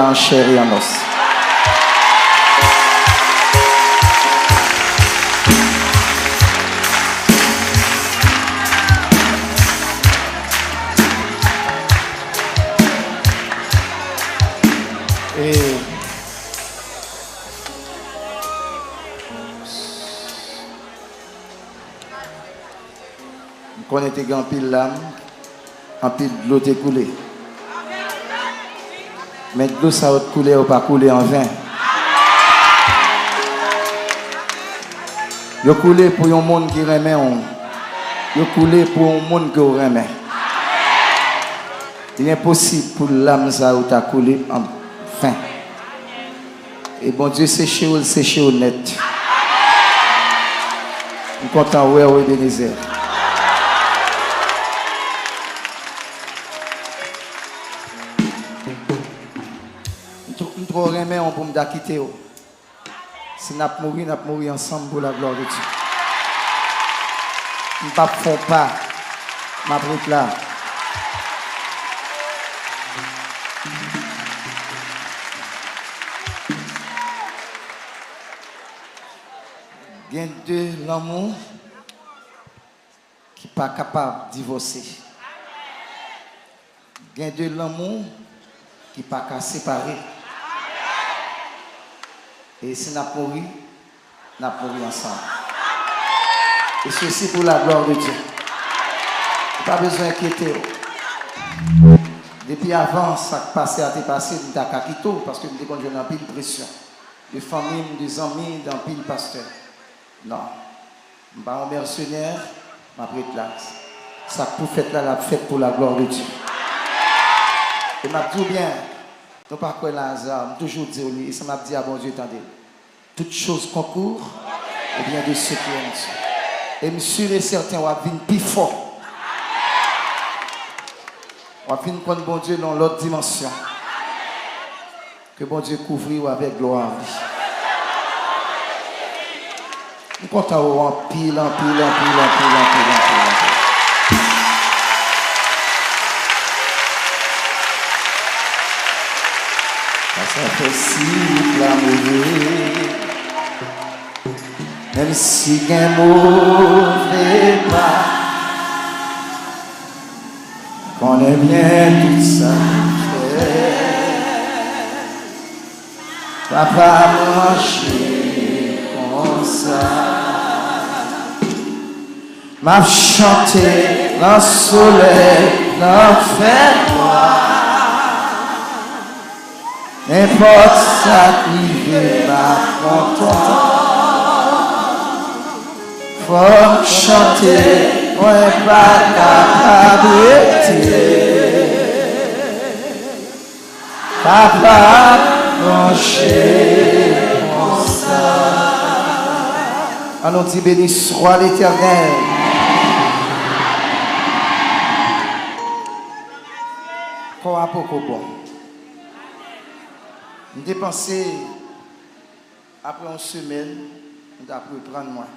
en chair et en os. Et on était grand pile l'âme, en pile de l'eau est coulée. Mais de l'eau ça a coulé ou pas coulé en vain. Yo coulé pour un monde qui remet on. Yo coulé pour un monde qui remet. Il est impossible pour l'âme ça ou ta coulé en vain. Et bon Dieu c'est chez net. Je suis content ouais ouais Ebenezer. Trop remet on pour me quitter. Si n'a mourir ensemble pour la gloire de Dieu. Ne pas font pas ma brute là. Il y a de l'amour qui n'est pas capable de divorcer. Il y a de l'amour qui n'est pas capable de séparer. Et si nous avons mouru ensemble. Et ceci pour la gloire de Dieu. Pas besoin d'inquiéter. Depuis avant, ça passé à te passer, nous avons quitté parce que nous avons une pile de pression. Des familles, des amis, d'un pile pasteur. Non. Je ne suis pas un mercenaire, je suis prêtre là. Ça pour faire là, la fête pour la gloire de Dieu. Et je dis bien. Nous ne pas quoi Lazare, toujours dire, et ça m'a dit à bon Dieu, attendez, toutes choses concourent, et bien de ceux qui aiment Dieu. Et monsieur et certain, on va venir plus fort. On va venir prendre bon Dieu dans l'autre dimension. Que bon Dieu couvre avec gloire. Nous comptons en pile. Ça fait si l'amour, même si un mauvais pas, qu'on aime bien tout ça papa marcher comme ça, m'a chanté dans le soleil, dans le fait noir. N'importe ça qui fait ma content, faut chanter, on n'est pas capable papa branché comme ça. Allons dit béni soit l'Éternel. Quoi à beaucoup bon. Je dépensé après une semaine, je vais prendre moi.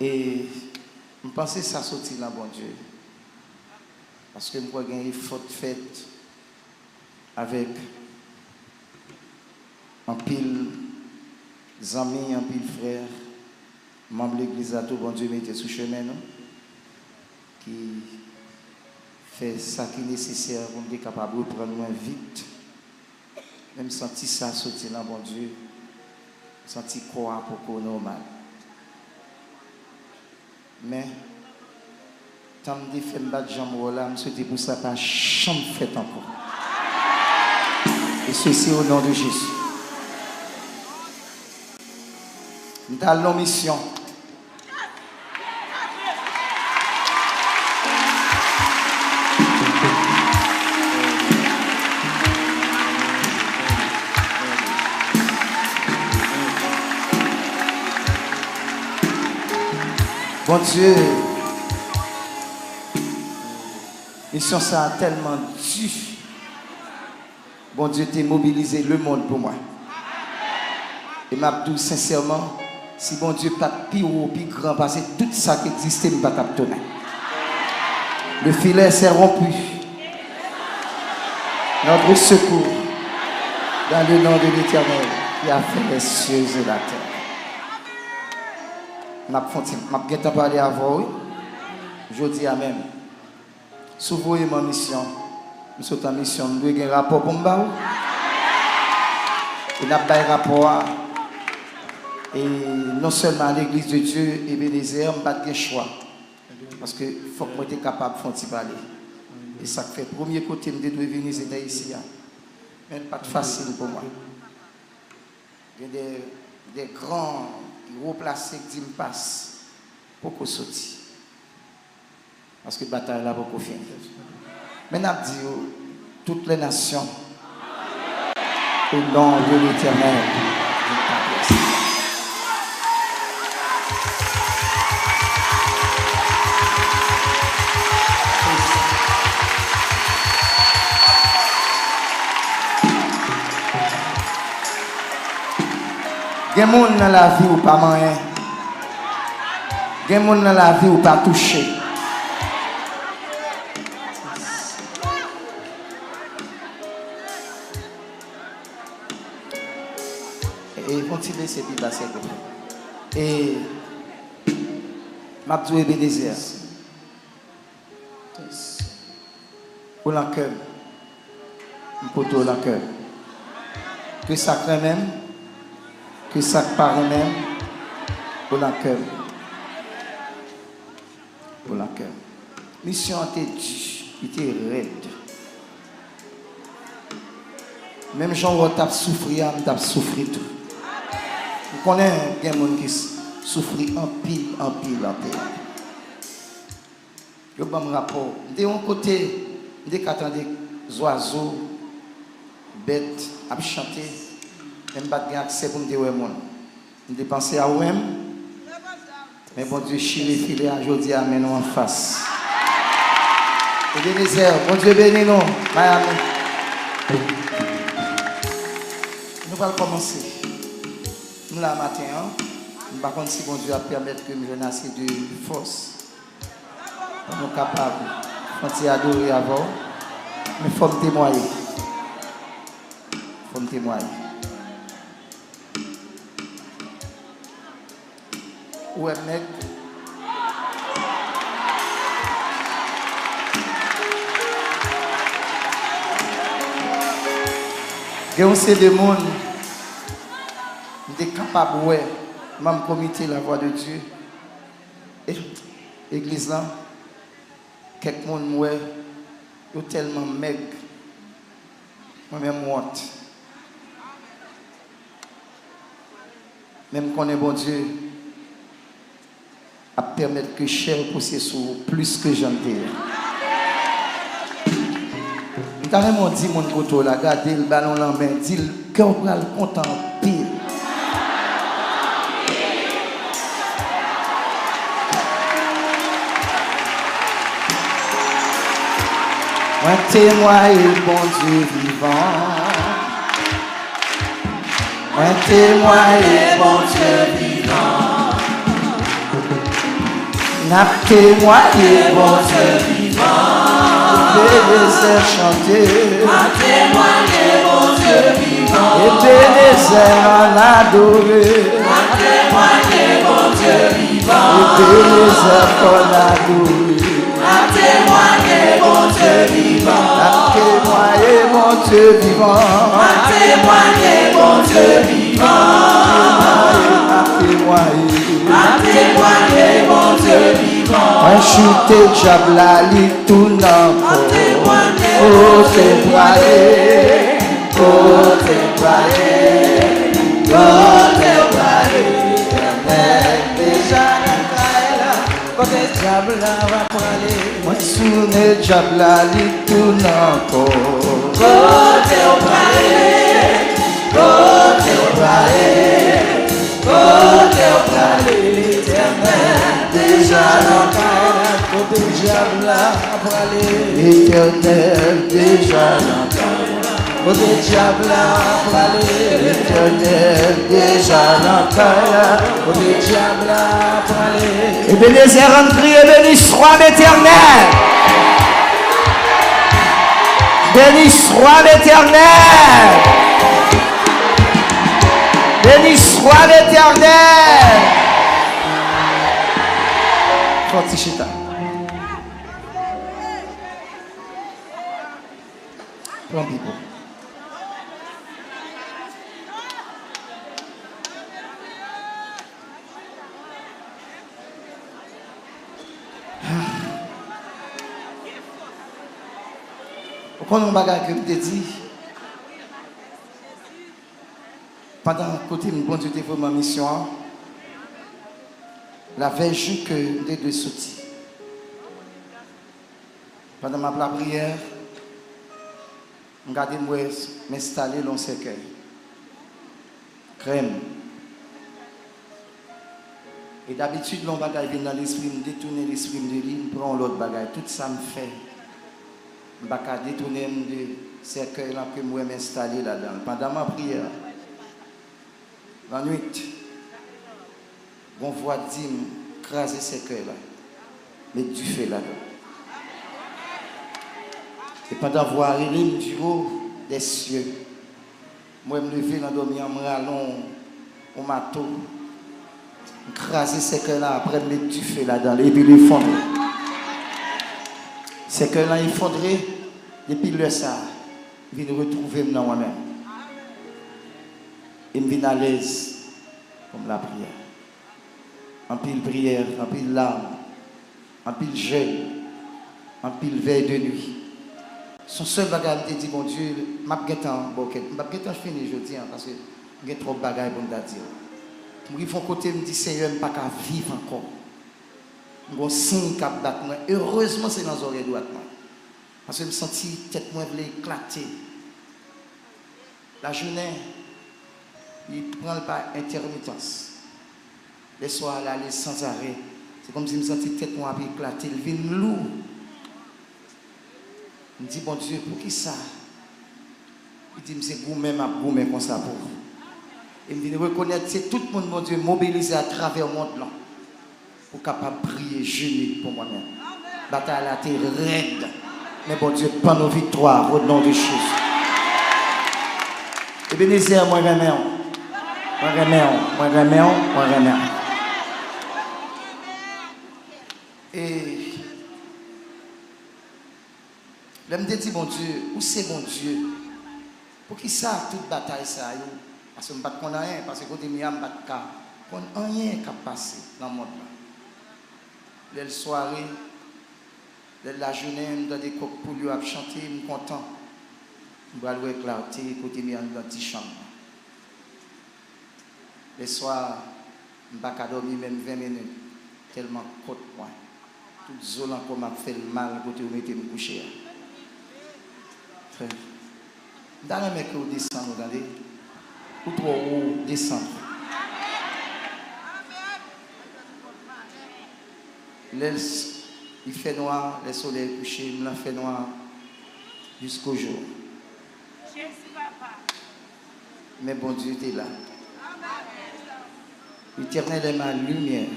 Et je pensais que ça sortit là, bon Dieu. Parce que je crois qu'il y a une faute faite avec un pile d'amis, un pile frère, membre de l'église à tout, bon Dieu, mettez sous chemin, non? Qui fait ça qui est nécessaire pour me être capable de prendre moins vite. Même senti ça sortir là, bon Dieu, senti quoi pour qu'on normal. Mais, tant que je fais battre jambes là, je souhaite pour ça pas chambre faite encore. Et ceci au nom de Jésus. Nous avons mission. Bon Dieu, mission ça a tellement dû. Bon Dieu, t'es mobilisé le monde pour moi. Et m'a dit sincèrement, si bon Dieu pas plus haut, plus grand, parce que tout ça qui existait, je ne vais pas t'abtonner. Le filet s'est rompu. notre secours, dans le nom de l'Éternel qui a fait les cieux et la terre. Je vais parler à vous. Je dis Amen. Si vous voyez ma mission, je suis en mission, je dois avoir un rapport pour moi. Il n'y a pas de rapport. Et non seulement à l'église de Dieu et Bénézère, je n'ai pas de choix. Parce qu'il faut que je sois capable de parler. Et ça fait le premier côté, je dois venir ici. Mais ce n'est pas facile pour moi. Il y a des grands, gros placés qui me passent pour qu'on sorte. Parce que la bataille là beaucoup fini. Maintenant, je dis toutes les nations, au nom de l'Éternel, il y a des gens dans la vie ou pas moyen. Il y a des gens dans la vie ou pas touché. Et continuez ces petits bassins. Et Mabdou et Bénézère. Pour l'enquête. Pour tout l'enquête. Que ça crée même. Que ça paraît même. Pour l'enquête. Pour l'enquête. Mission était dure. Était raide. Même Jean t'a souffert, t'a souffert tout. Vous connaissez des gens qui souffrent en pile. Je vais me rapport. De un côté, je attendais des oiseaux, bêtes, à chanter. Je n'ai pas accès pour me dire où je pensé à où mais bon Dieu, chiré filé aujourd'hui, amène nous en face. Et Bénézère, bon Dieu bénis nous. Miami. Nous allons commencer. Nous là matin, nous allons si bon Dieu a permettre que nous ayons assez de force. Nous sommes capables de adorer avant. Mais il faut me témoigner. Il faut me témoigner. Où est mec? Il y a aussi des gens qui sont capables de même comité la voix de Dieu. Et l'église là, quelques gens sont tellement maigres. Moi-même, moi. Même qu'on est bon Dieu, à permettre que chair pousse sur plus que j'en dis. Je vraiment dit mon côté là, regardez le ballon en main, dit le cœur pour le content pile. Moi témoigne bon Dieu vivant. Moi témoigne bon Dieu vivant. N'a témoigné bon Dieu vivant. Bénézère chanter. N'a témoigné bon Dieu vivant. Et Bénézère en adorer. N'a témoigné bon Dieu vivant. Et Bénézère en adorer. N'a témoigné bon Dieu vivant. N'a témoigné bon Dieu vivant. N'a témoigné bon Dieu vivant. N'a témoigné bon Dieu vivant. Un chuté diable à lit tout n'importe. Oh témoigné, oh témoigné, oh témoigné. Déjà côté diable va parler. Moi souné diable à lit tout n'importe. Oh témoigné, oh témoigné. Côté l'Éternel, déjà dans ta côté diable à parler. L'Éternel, déjà dans ta côté diable à parler. L'Éternel, déjà dans ta côté diable à parler. Et Bénézère en crie, béni soit l'Éternel. Béni soit l'Éternel. Béni soit l'Éternel. Forti chita. Prends Bible. Quand on bagarre que je te dis, pendant que bon Dieu t'a fait ma mission, la veille que je de sortir. Pendant ma prière, je garde m'installer dans le cercueil. Crème. Et d'habitude, l'on bagaille vient dans l'esprit, me détourner l'esprit de lui, me prend l'autre bagaille. Tout ça me fait. Je ne vais pas détourner le cercueil là que moi m'installer là-dedans. Pendant ma prière, la nuit, on voit dire craser ce cercueil là. Mais tu fais là-dedans. Et pendant voir il du haut des cieux, moi je me lever dans le dormir, je me rallonge au matou, je craser ce cercueil là, après je me tue là-dedans, et puis il effondre. Ce cercueil là effondré, depuis le ça, je viens retrouver dans moi-même. Et je viens à l'aise comme la prière. En pile prière, en pile larmes, en pile jeûne, en pile veille de nuit. Son seul bagage me dit, mon Dieu, je vais finir aujourd'hui parce que j'ai trop de bagages pour me dire. Je vais côté me dit, Seigneur, je ne peux pas vivre encore. Je signe qui bat. Heureusement, c'est dans les oreilles droites. Parce que je me sens tête moi éclater. La journée, il prend pas intermittence. Les soirs, il allait sans arrêt. C'est comme si je me sentais tête moi éclater. Il vient lourd. Je me dis, bon Dieu, pour qui ça? Il dit, c'est vous-même à vous-même comme ça pour vous. Et je me reconnaître, c'est tout le monde, mon Dieu, mobilisé à travers le monde là. Pour capable prier, jeûner pour moi-même. Bataille à terre raide. Mais bon Dieu, pas nos victoires au nom de Jésus. Et bien, moi, remets. Et je me dis, bon Dieu, où c'est bon Dieu? Pour qui ça, toute bataille, ça? Parce que je ne sais pas rien, parce que quand je ne sais pas rien qui a passé dans le monde. Les soirées, la journée, je des coques pour lui chanter, je suis content. Je vais aller clarté, côté de dans petit chambre. Les soirs, je ne vais pas dormir même 20 minutes, tellement côte moi. Tout zone encore m'a fait le mal côté où je me coucher. Dans le mec où descend, regardez. Où trop haut descend. Il fait noir, le soleil est couché, il fait noir jusqu'au jour. Mais bon Dieu était là. L'Éternel est ma lumière.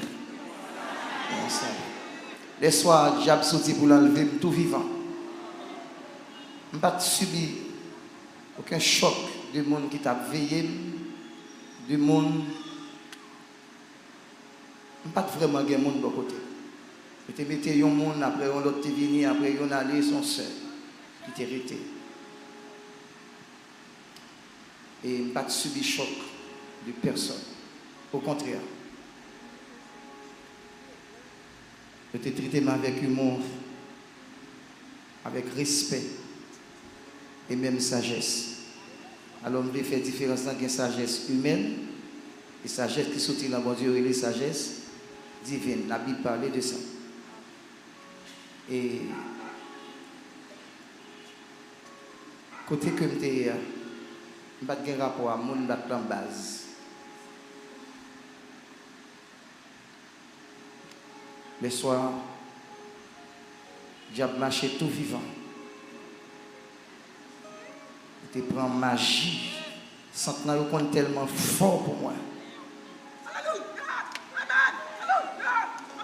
Les soirs, j'ai sorti pour l'enlever, tout vivant. Je n'ai pas subi aucun choc du monde qui t'a veillé, du monde. Je n'ai pas vraiment de monde de l'autre côté. Je te mettais un monde, après un autre venu, après un allé, son seul, qui t'est resté. Et je n'ai pas subi choc de personne. Au contraire. Je t'ai traité avec humour, avec respect et même sagesse. Alors, on veut faire différence entre la sagesse humaine et la sagesse qui sortit dans mon Dieu et la sagesse divine. La Bible parlait de ça. Et côté que je n'ai pas de rapport à mon en base. Les soirs, j'ai marché tout vivant. Je prends magie. Centenaire est tellement fort pour moi.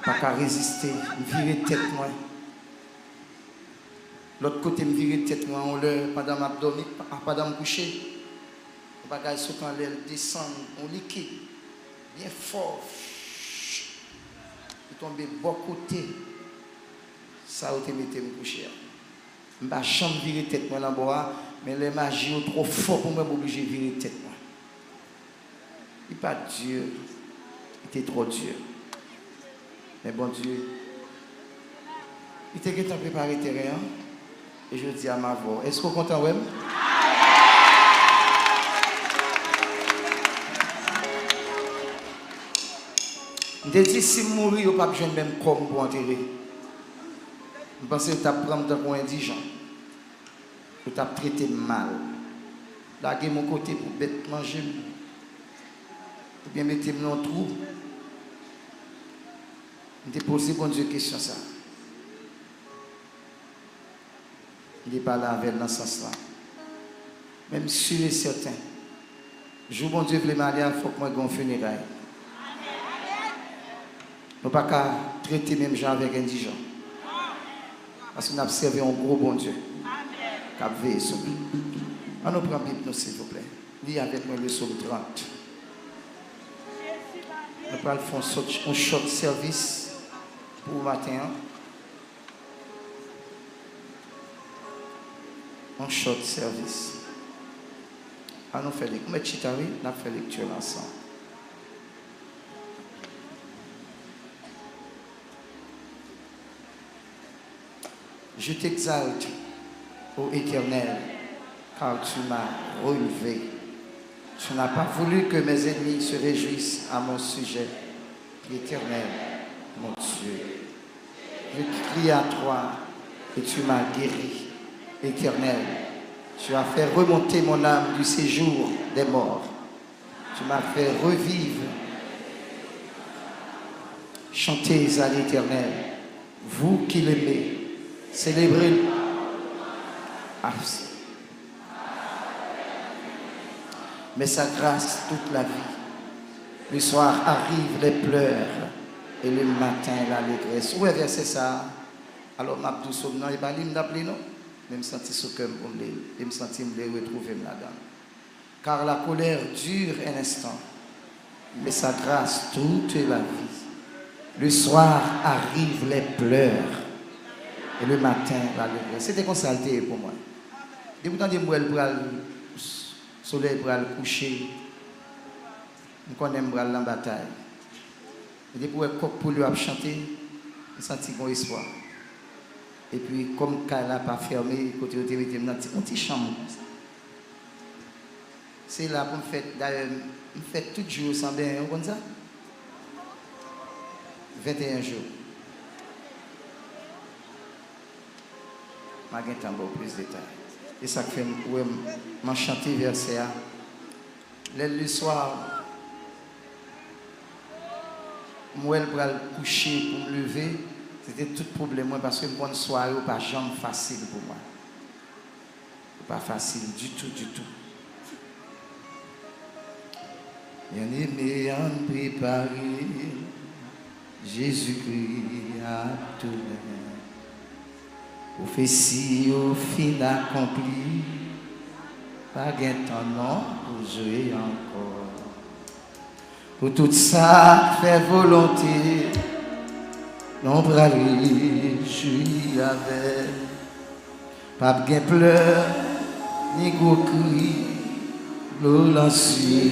Pas qu'à résister, virer tête moi. L'autre côté, me virer tête moi en l'air pendant ma dormi, pendant me coucher. Le bagage saute en l'air, descend, on liquide, bien fort. Il tombe bon côté. Ça a été mis me coucher. Je ne vais jamais virer tête moi là-bas, mais les magies sont trop forts pour moi m'obliger de virer tête moi. Il n'est pas dur, il était trop dur. Mais bon Dieu, il était préparé le terrain. Et je dis à ma voix, est-ce que vous êtes content, ouais? Je dis, si je mourir, je ne vais pas besoin même comme pour enterrer. Je pense que tu as pris un indigent. Tu as traité mal. Là, j'ai mon côté pour bête manger. Ou bien mettre dans le trou. Je te pose bon Dieu question ça. Il n'est pas là avec dans ce sens-là. Même sûr et certain. Je bon Dieu voulait m'aller, il faut que moi gonfle funérailles. Nous ne pouvons pas traiter même gens avec indigents. Parce qu'on a observé un gros bon Dieu. Qui a veillé sur nous. On nous prend Bible, s'il vous plaît. Lis avec moi le psaume 30. Nous allons faire un short service pour le matin. Un short service. On nous fait lecture. Nous fait lecture ensemble. Je t'exalte, ô Éternel, car tu m'as relevé. Tu n'as pas voulu que mes ennemis se réjouissent à mon sujet. Éternel, mon Dieu, je crie à toi et tu m'as guéri. Éternel, tu as fait remonter mon âme du séjour des morts. Tu m'as fait revivre. Chantez à l'Éternel, vous qui l'aimez. Célébrez mais sa grâce toute la vie. Le soir arrivent les pleurs et le matin l'allégresse. Où est verset ça? Alors m'a tout sauve non et pas lui m'appeler non. Même senti ce cœur pour me et me sentir me retrouver là-dedans. Car la colère dure un instant, mais sa grâce toute la vie. Le soir arrivent les pleurs. Et le matin, c'était comme ça pour moi. Depuis que le soleil pour le coucher, je connais la bataille. Et depuis que le coq pour lui chanter, je sens un espoir. Et puis, comme elle n'a pas fermé, côté de TV, je un petit chambre. C'est là pour me faire, d'ailleurs, je fais tout jour sans bien, vous comprenez ça? 21 jours. Je vais vous plus de détails. Et ça fait que je chanter verset A. Le soir, moi, je vais coucher pour me lever. C'était tout problème parce que une bonne soirée n'est pas jamais facile pour moi. Pas facile du tout, du tout. Bien aimé, en préparé, Jésus-Christ a tout donné. Prophétie au fin accomplie, pas gain ton nom pour jouer encore. Pour tout ça, fait volonté, l'ombre à lui, je suis avec. Pas gain pleur, ni gros cri, l'eau lancée,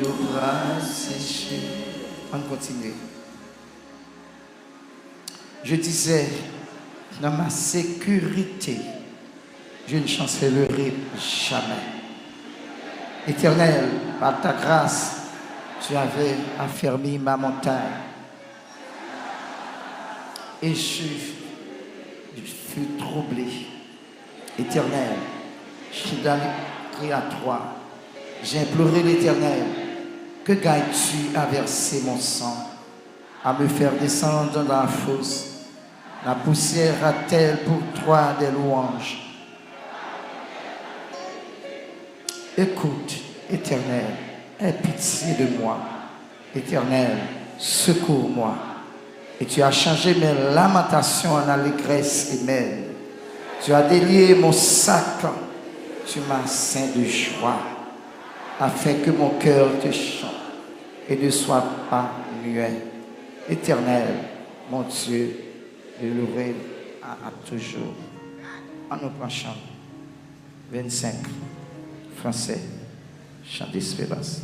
au bras séché. On continue. Je disais, dans ma sécurité, je ne chancellerai jamais. Éternel, par ta grâce, tu avais affermi ma montagne. Et je fus troublé. Éternel, je suis crié à toi. J'ai imploré l'Éternel. Que gagnes-tu à verser mon sang, à me faire descendre dans la fosse? La poussière a-t-elle pour toi des louanges? Écoute, Éternel, aie pitié de moi. Éternel, secours-moi. Et tu as changé mes lamentations en allégresse et mêle. Tu as délié mon sac. Tu m'as ceint de joie, afin que mon cœur te chante et ne soit pas muet. Éternel, mon Dieu, de l'ouvrir à toujours. En nous prochains 25, français, chant d'espérance.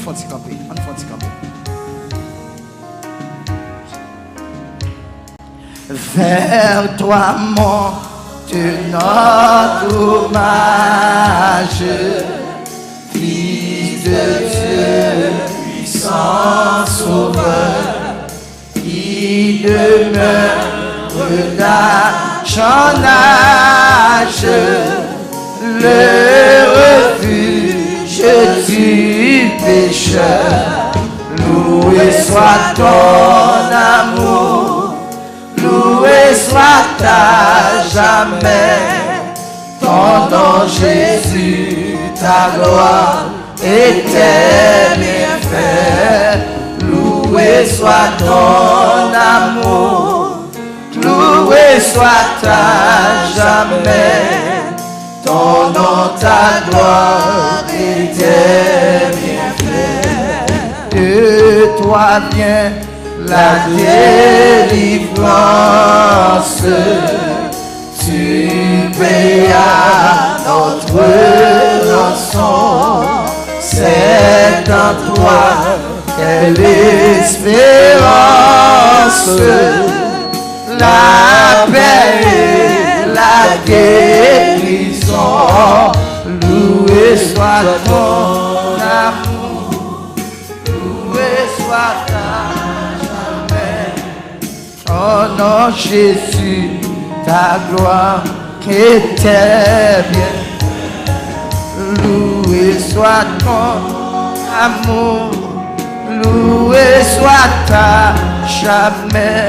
On fait camper. Vers toi monte notre hommage, Fils de Dieu, puissant Sauveur, qui demeure d'âge en âge, le refuge du pécheur. Loué soit ton amour, loué soit à jamais ton nom Jésus, ta gloire et tes bienfaits. Loué soit ton amour, loué soit à jamais ton nom, ta gloire et tes bienfaits. De toi vient la délivrance, tu payas notre rançon. C'est en toi qu'est l'espérance, la paix et la guérison. Loué soit ton amour, loué soit ta jamais. Oh non Jésus, ta gloire et tes biens. Loué soit ton amour, loué soit ta jamais.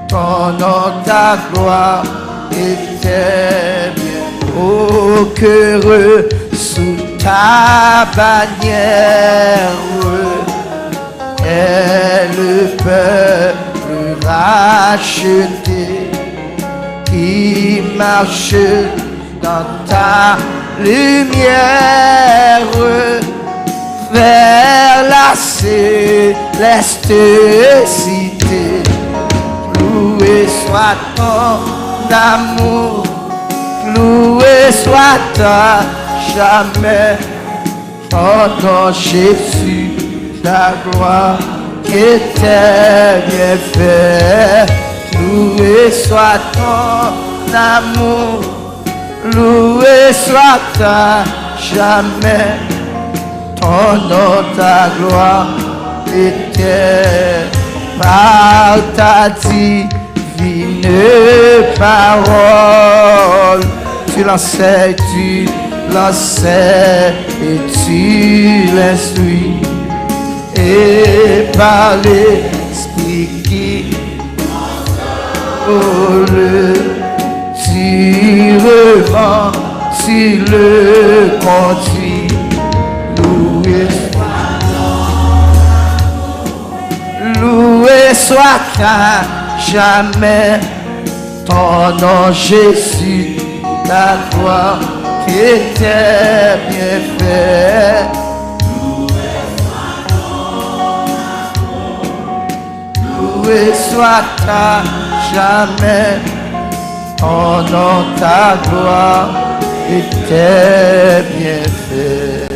Ton nom, ta gloire et tes biens. Oh, qu'heureux sous ta bannière est le peuple racheté qui marche dans ta lumière vers la céleste cité. Loué soit ton amour, loué soit ta jamais. Oh non Jésus, ta gloire et tes bienfaits. Loué soit ton amour, loué soit ta jamais. Ton nom, ta gloire et tes par ta divine parole. Tu l'enseignes et tu l'instruis. Et par l'esprit qui tu revends, tu le conduis. Loué soit ta jamais ton nom Jésus, ta gloire et tes bienfaits. Loué soit ta jamais ton nom, ta gloire et tes bienfaits.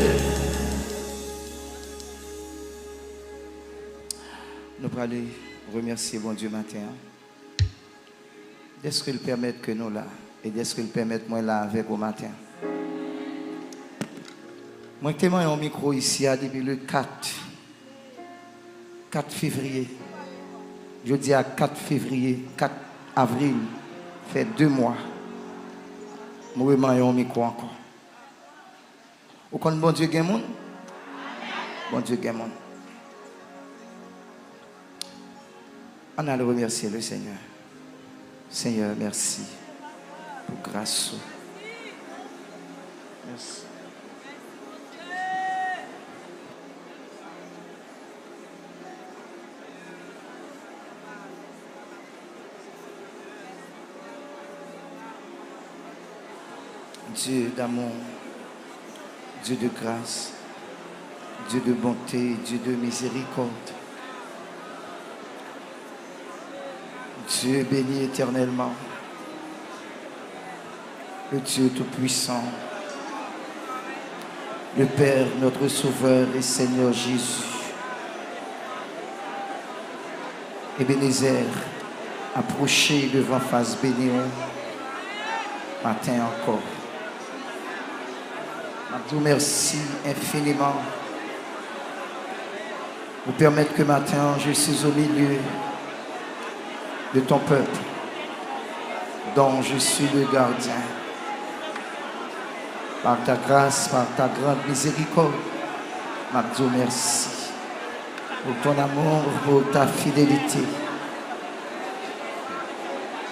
Nous allons aller remercier bon Dieu matin. Est-ce qu'il permet que nous là et est-ce qu'il permet moi là avec au matin. Moi j'ai un micro ici depuis le 4 février. Je dis à 4 février, 4 avril, fait 2 mois. Moi j'ai un micro encore. Vous connaissez bon Dieu gagne monde? Bon Dieu gagne monde. On a le remercier le Seigneur. Seigneur, merci pour grâce. Merci. Dieu d'amour, Dieu de grâce, Dieu de bonté, Dieu de miséricorde. Dieu béni éternellement, le Dieu Tout-Puissant, le Père, notre Sauveur et Seigneur Jésus. Ebenezer, approchez devant face bénéon, matin encore. Je vous remercie infiniment pour permettre que matin je suis au milieu de ton peuple dont je suis le gardien. Par ta grâce, par ta grande miséricorde, je vous remercie pour ton amour, pour ta fidélité.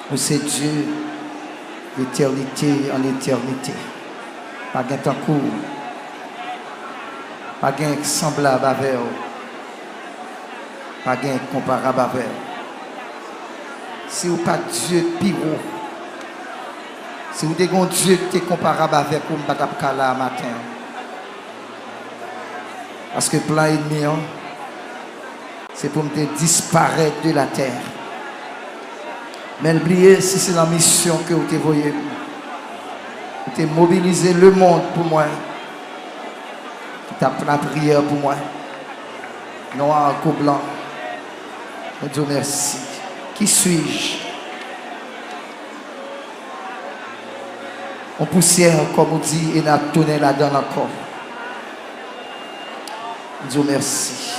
Pour c'est Dieu d'éternité en éternité. Pas de temps court, pas de semblable avec eux, pas de comparable avec eux. Si vous pas Dieu pire, si vous avez un Dieu qui est comparable avec vous, vous ne pouvez pas là matin. Parce que plein ennemi, c'est pour me disparaître de la terre. Mais oubliez si c'est la mission que vous voyez. Vous avez mobilisé le monde pour moi. Tu as pris la prière pour moi. Noir ou blanc. Je Dieu merci. Qui suis-je? On poussière, comme on dit, et n'a tourné là-dedans encore. Dieu merci.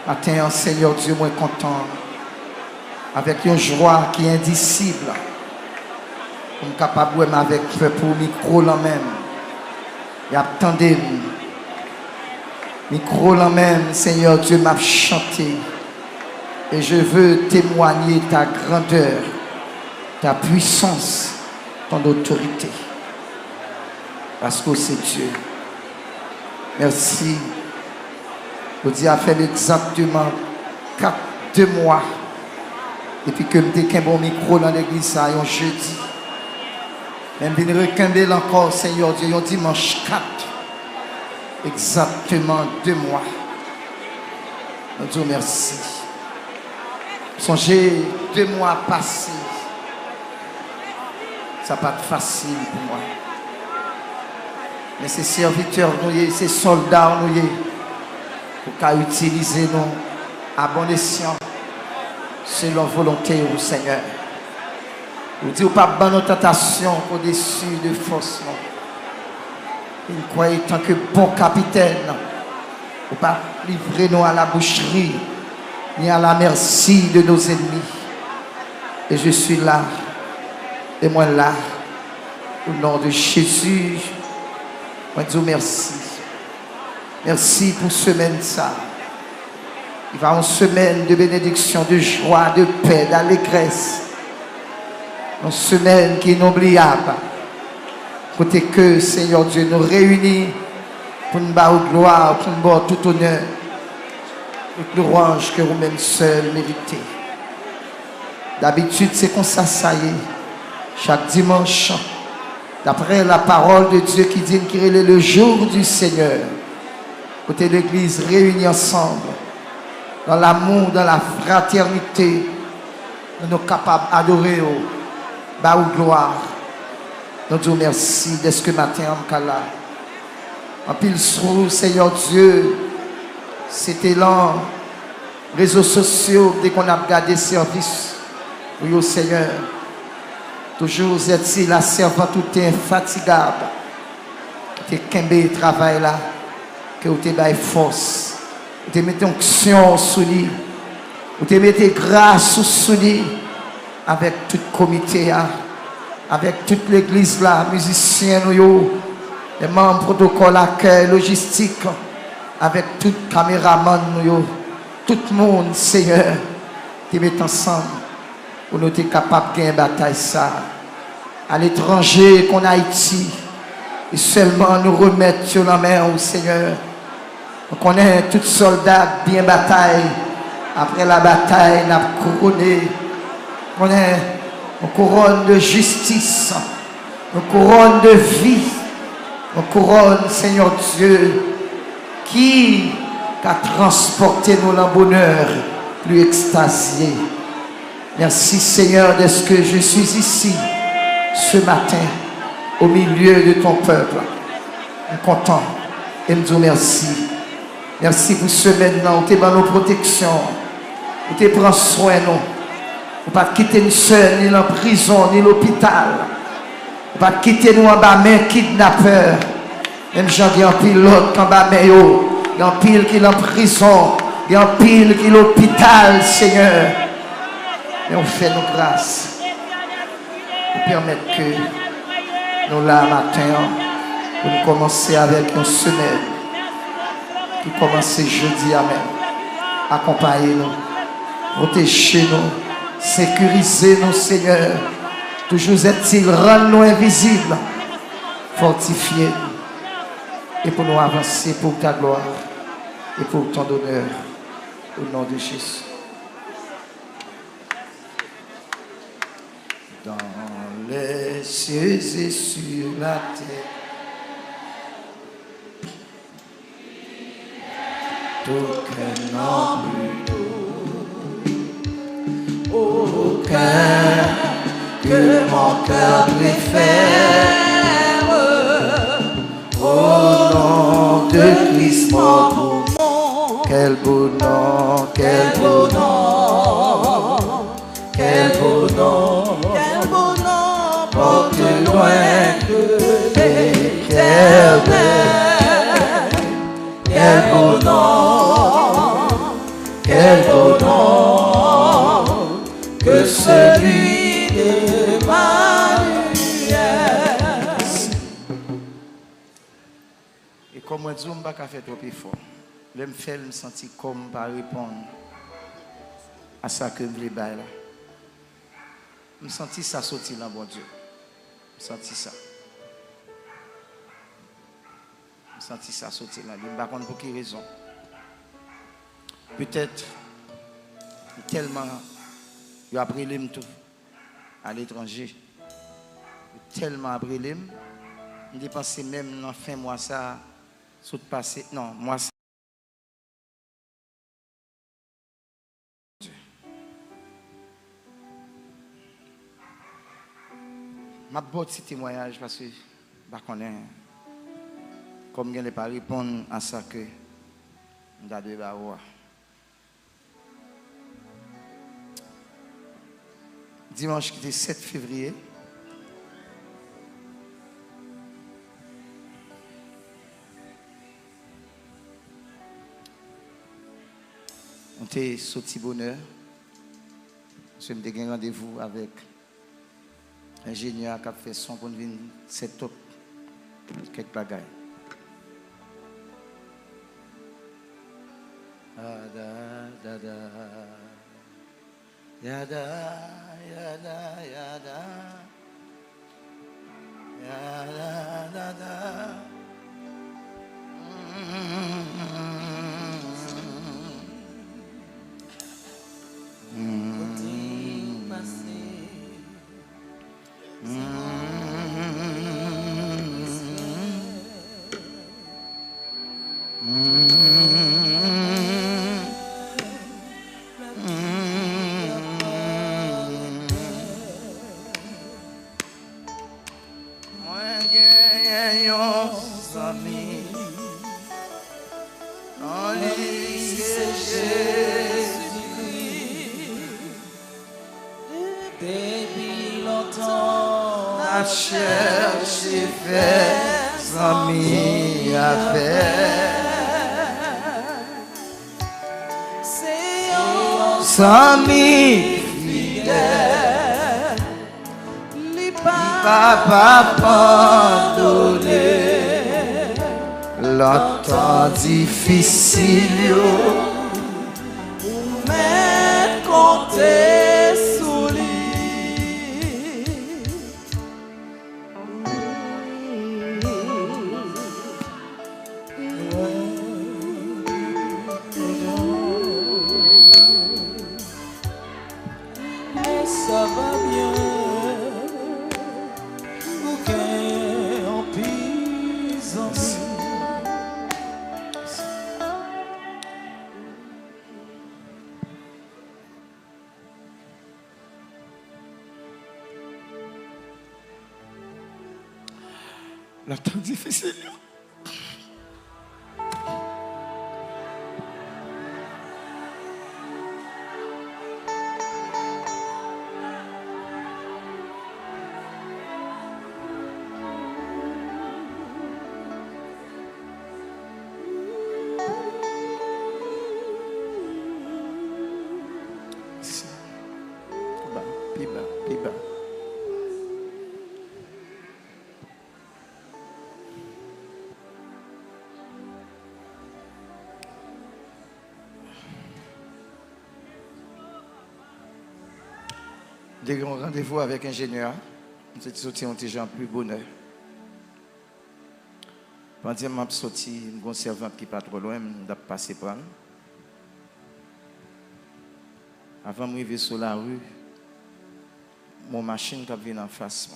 Matin, Seigneur Dieu, moi content. Avec une joie qui est indicible. On est capable de avec pour micro là même. Et attendez, micro là même, Seigneur Dieu m'a chanté. Et je veux témoigner ta grandeur, ta puissance, ton autorité. Parce que c'est Dieu. Merci. Vous Dieu a fait exactement 2 mois. Depuis que je suis un bon micro dans l'église, ça un jeudi. Même si je recambelle encore, Seigneur Dieu, un dimanche 4. Exactement 2 mois. Nous Dieu merci. Songez 2 mois passés. Ça n'a pas été facile pour moi. Mais ces serviteurs, ces soldats, pour qu'à utiliser nous à bon escient, selon volonté au Seigneur. Vous dites pas bonne nos tentations au-dessus de force. Vous croyez tant que bon capitaine, vous pas livrer nous à la boucherie, ni à la merci de nos ennemis. Et je suis là, et moi là, au nom de Jésus, moi je vous remercie. Merci pour semaine ça. Il va en semaine de bénédiction, de joie, de paix, d'allégresse. Une semaine qui est inoubliable. Côté que, Seigneur Dieu, nous réunit pour nous battre gloire, pour nous battre tout honneur. Toute louange que vous-même seul méritez. D'habitude, c'est comme ça y est. Chaque dimanche, d'après la parole de Dieu qui dit qu'il est le jour du Seigneur. Côté l'église réunie ensemble. Dans l'amour, dans la fraternité, nous sommes capables d'adorer, bah ou gloire. Nous disons merci de ce que matin en là. En pile sur Seigneur Dieu, c'était là, réseaux sociaux, dès qu'on a regardé service, oui au Seigneur, toujours est-il la servante tout est infatigable, qui est travail là, que vous avez force. Vous te mettez onction sous lui. Vous te mettez grâce sous lui. Avec tout le comité, avec toute l'église là, musiciens, les membres protocole, accueil, logistique, avec tout caméraman, tout le monde, Seigneur, qui met ensemble pour nous être capables de gagner une bataille ça. À l'étranger, qu'on Haïti, et seulement nous remettre sur la main au Seigneur. On connaît tout soldat bien bataille. Après la bataille, on a couronné. On connaît une couronne de justice, une couronne de vie, une couronne, Seigneur Dieu, qui a transporté nous dans le bonheur plus extasié. Merci Seigneur de ce que je suis ici ce matin au milieu de ton peuple. Je suis content et me dis merci. Merci pour ce maintenant où tu es dans nos protections, où tu prends soin de nous. Ou pas quitter nous seuls, ni en prison, ni l'hôpital. Ou pas quitter nous en bas main kidnappeur. Même gens qui en pile l'autre en bas main yo. Il y a un pile qui est en prison. Il y a un pile qui est l'hôpital, Seigneur. Mais on fait nos grâces. Pour permettre que nous là matin, pour nous commencer avec une semaine qui commence jeudi à même. Accompagnez-nous, protégez-nous, sécurisez-nous, Seigneur. Toujours est-il, rendre-nous invisibles, fortifiez-nous. Et pour nous avancer pour ta gloire et pour ton honneur, au nom de Jésus. Dans les cieux et sur la terre, aucun nom plus doux, aucun que mon cœur préfère. Au nom de Christ mon beau, quel beau nom, quel beau nom, quel beau nom, quel beau nom, porte loin que l'éternel. Quel beau nom, quel beau nom, que celui de Marie. Et comme moi, je ne vais pas faire trop fort. Je me fais me sentir comme par répondre à ça que je voulais faire. Je me sens ça sortir dans bon Dieu. Je me sens ça. Je senti ça sortir là. Je ne sais pas pour quelle raison. Peut-être tellement il a appris tout à l'étranger. Tellement appris l'im. Je dépassé même dans fin mois ça saut passé non, moi ça. Ma petit témoignage parce que je connais. Comme je n'ai pas répondu à ça que je dois avoir. Dimanche qui était 7 février, on était sorti bonheur. Je me suis rendez-vous avec l'ingénieur qui a fait son pour venir set-up quelques bagages. Da da yada yada yada yada da da chercher faire amis à faire c'est amis fidèles li papa pardonner l'entend difficile mais compter sous lui. Ça va bien, aucun en pis en pis. La temps difficile. Piba. Dès qu'on rendez-vous avec un ingénieur, on s'est sorti un petit gens plus bonheur. Pendant que je suis sorti, un servant qui n'est pas trop loin, je suis passé par là. Avant de m'arriver sur la rue, mon machine qui vient en face.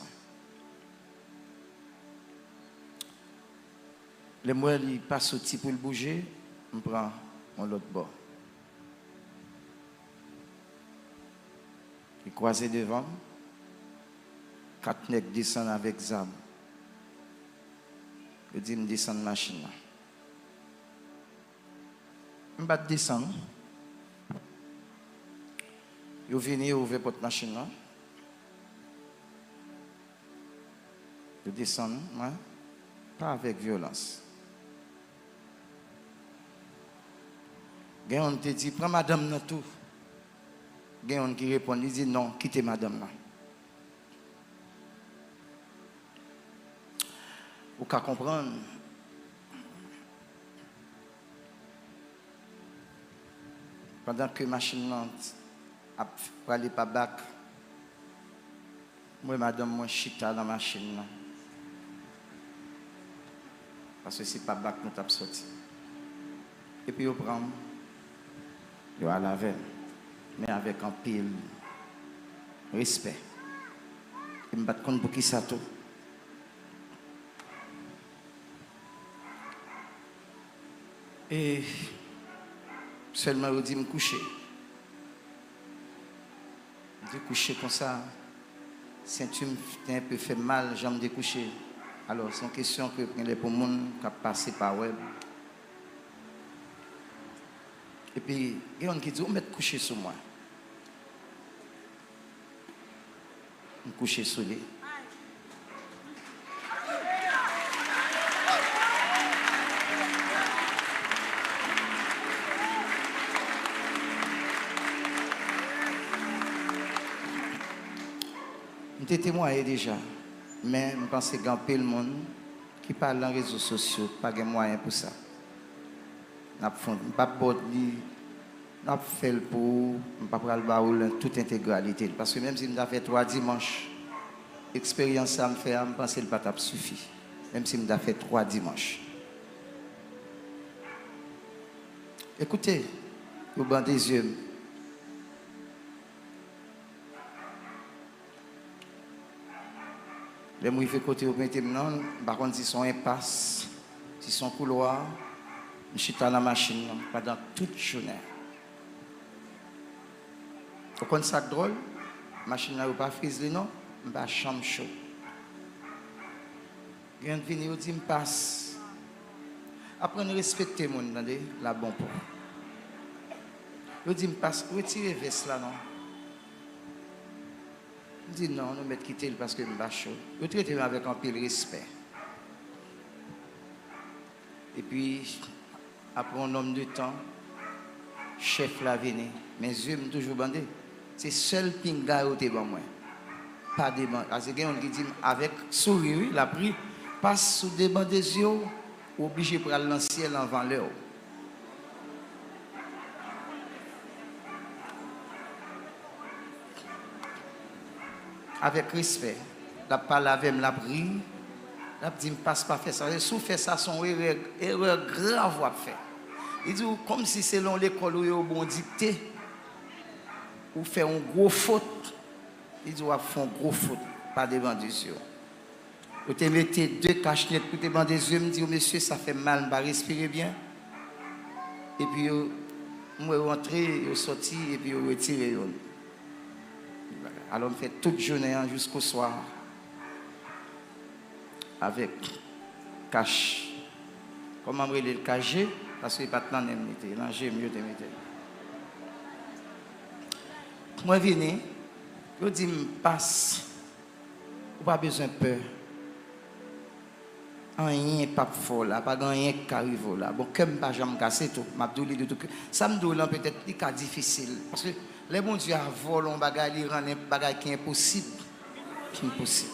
Les mois qui pas sorti pour le bouger, je prends l'autre bord. Il croisé devant, 4 nègres descendent avec zam. Il dit, je descends de la machine. Je vais descendre. Il vient ouvrir votre machine. Je descends, pas avec violence. On te dit, prends madame dans tout. Il y a un qui répond, il dit non, quittez madame. Vous pouvez comprendre. Pendant que la machine a aller par bac, moi, madame, moi, chita dans la machine. Parce que c'est pas bac nous t'as sorti. Et puis, on prend, on va laver. Mais avec un pile respect. Je me bats contre pour qui ça tout. Et seulement je dis me coucher. Je coucher comme ça. Ceinture un peu fait mal, j'aime découcher. Alors c'est une question que les pour monde qui passé par web. Et puis, il y a un qui dit, on met coucher sur moi. On coucher sur lui. Je suis témoigné déjà, mais je pense que le monde qui parle dans les réseaux sociaux, pas de moyen pour ça. Je ne pas fait pour toute intégralité. Parce que même si je fait 3 dimanches, l'expérience ça me fait, je pense que le pas suffit. Même si je fait 3 dimanches. Écoutez, au banc des yeux. Les mouilles fait côté au maintenant, par contre, si son impasse, si son couloir, je suis dans la machine pendant toute journée. Vous connaissez ça drôle? La machine n'a pas frisé, non? Je vais chambre chaud. Je viens de venir, je dis, je passe. Après, nous respecter mon la bonne pour. Je dis, je passe, retirez veste là, non? Je dis, non, nous mettons quitter parce que je suis chaud. Je traite avec un peu de respect. Et puis, après un homme de temps, chef l'a venu. Mes yeux sont toujours bandés. C'est seul pinga qui est bon moi. Pas des bandes. Parce que quelqu'un qui dit avec sourire, la pris, passe sous des bandes des yeux, obligé pour aller dans le ciel avant l'heure. avec respect. La parole avec la prie. La dit passe pas faire ça. Et si vous faites ça, son erreur grave à faire. Il dit comme si selon l'école où vous bon dicté, ou fait un gros faute. Il dit vous faites un gros faute, pas devant des yeux. Vous te mettez 2 cache-nettes pour devant des yeux, me dit monsieur ça fait mal, je respirer bien. Et puis moi rentré, je sorti et puis je retiré. Alors je fais toute journée jusqu'au soir avec cache. Comment on le cacher parce que pas de temps d'emmener, là j'ai mieux de mettre. Moi venu, je dis me passe. Pas besoin de peur. Rien pas fort là, pas rien qui arrive là. Bon comme pas jamais casser tout, m'a doulé de tout. Ça me doule peut-être plus difficile parce que les bon Dieu a volé un bagage, il rend un bagage qui est impossible. Qui est impossible.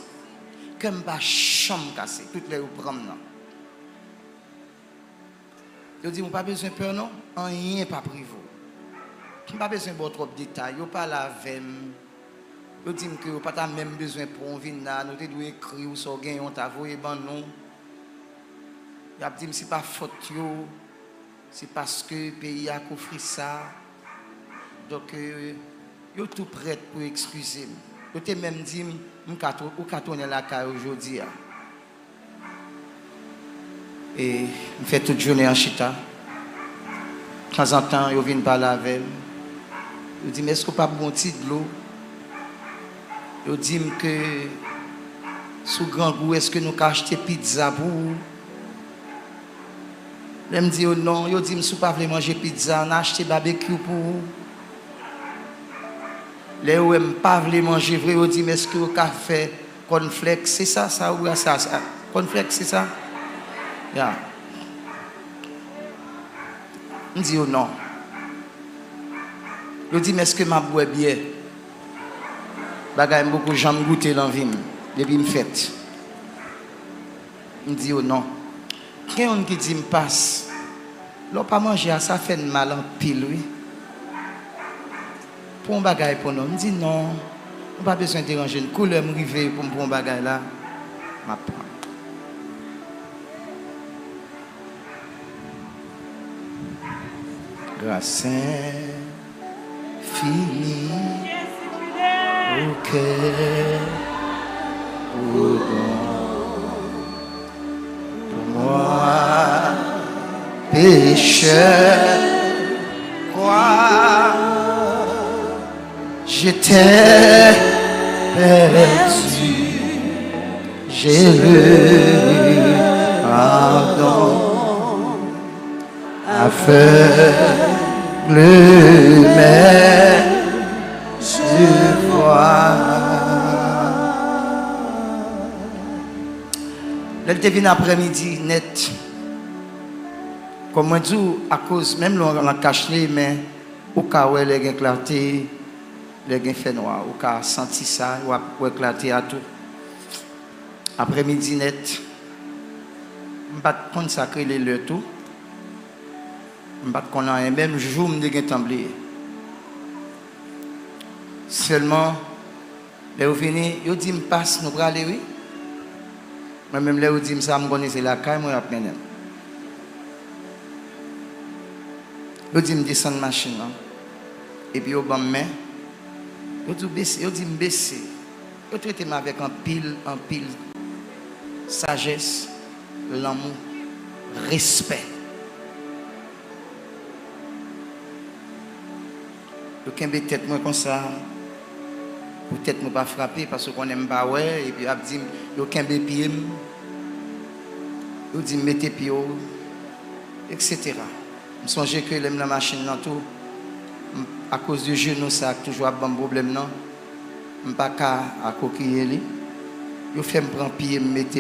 Comme pas chambre cassé, toutes les prendre non. Je dis, pas besoin de peur, non? Rien pas privé. Pas besoin de trop de détails. Yo pas la veine. Je dis que vous pas même besoin pour un vin là. Nous devons écrire ou so gain on t'a voyé ban non. Y a dit c'est pas faute yo. C'est parce que le pays a offert ça. Donc yo tout prêt pour excuser. Yo te même dit ou ka tourner la caille aujourd'hui. Et je fais toute journée en chita. De temps en temps, je viens parler avec moi. Je dis, mais est-ce que pas bon petit de l'eau? Je dis que sous grand goût, est-ce que nous avons acheté pizza pour vous? Je me dis, oh non, je dis, si vous ne pouvez pas manger pizza, on a acheté barbecue pour vous. Les où je ne pas manger vrai, je dis, mais est-ce que vous avez fait cornflakes? C'est ça, ça ou ça? Cornflakes, c'est ça? Yeah. Je dis oh non. Je dis mais est-ce que ma bois bien? Bagay beaucoup de gens goûter l'envie depuis me fait. Je dis oh non. Quelqu'un qui dit me passe. L'on pas manger ça fait mal en pile oui. Pour un bagay pour nous. Je dis non. On pas besoin de déranger une couleur me river pour un bagay là. Ma prend. Grâce infinie au cœur pour moi pécheur quoi j'étais perdu j'ai le pardon aveugle mais je vois. Elle te vient après-midi net. Comme moi dis à cause même on a caché mais au cas où les gens clarté, les gens fait noir, au cas senti ça, ou éclater à tout. Après-midi net. On pas consacrer les le tout. Qu'on a un même jour de temblier. Seulement, les venez, ils disent passe nous aller oui. Moi même les disent ça me connaissez la caille moi après. Ils disent me descendre machine et puis au bas main. Ils disent baisser, ils disent me baisser. Ils traitent moi avec un pile sagesse, l'amour, respect. Je ne tête moi comme ça. Peut-être ne pas frapper parce qu'on n'aime pas ouais et puis je dis je kembe pied. Je dis mettez pied etc. Je songe que l'aime la machine dans tout à cause du genou ça toujours un problème non. Je pas à coquiller li. Je fais me prendre pied me mettre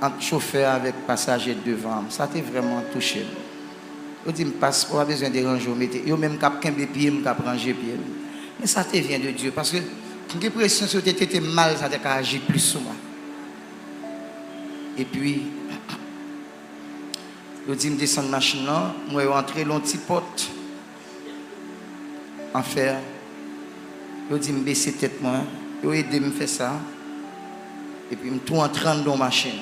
entre chauffeur avec passager devant. Ça t'est vraiment touché. Je dis, passe, pas besoin de ranger, yo même cap kembe pied, cap ranger pied. Mais ça te vient de Dieu parce que j'ai l'impression que tu étais mal, ça t'a agi plus souvent. Et puis je dis me descendre machine là, moi rentrer l'on petit porte en fer. Je dis me baisser tête moi ils ont aidé à me faire ça. Et puis, je suis tout entrant dans la machine.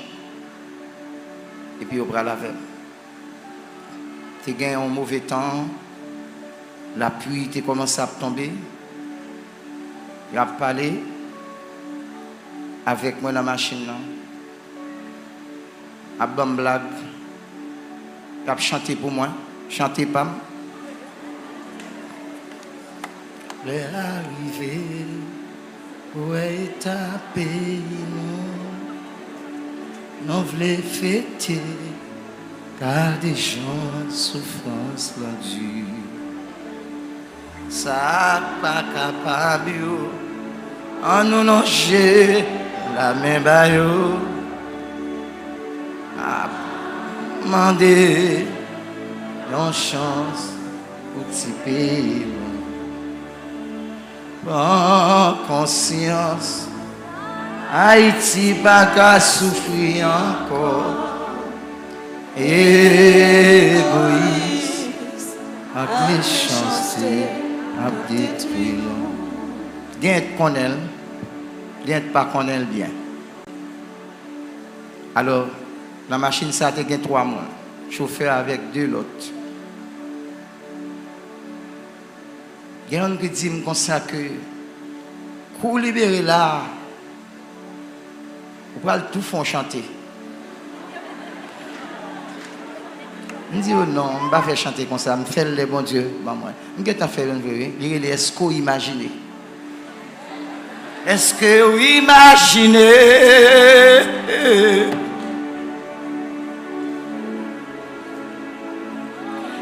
Et puis, je prends la veille. Tu as gagné un mauvais temps. La pluie a commencé à tomber. Il a parlé avec moi dans la machine. Il a fait une blague. Il a chanté pour moi. Chanté pas. L'arrivée, où est ta pays, non voulait fêter, car des gens de souffrance l'endurent. Ça pas capable, en nous longer la main baillot, à demander une chance pour petit pays. Prends conscience, Haïti pas qu'à souffrir encore. Égoïste, avec méchanceté, à détruire. Bien de connaître, bien de pas connaître bien. Alors, la machine, ça a été 3 mois. Chauffeur avec 2 autres. Il y a un qui dit comme ça que pour libérer là, vous pouvez tout faire chanter. Je dis oh non, je ne vais pas faire chanter comme ça, je fais le bon Dieu. Je vais faire une vraie. Il y a est-ce que vous imaginez? Est-ce que vous imaginez?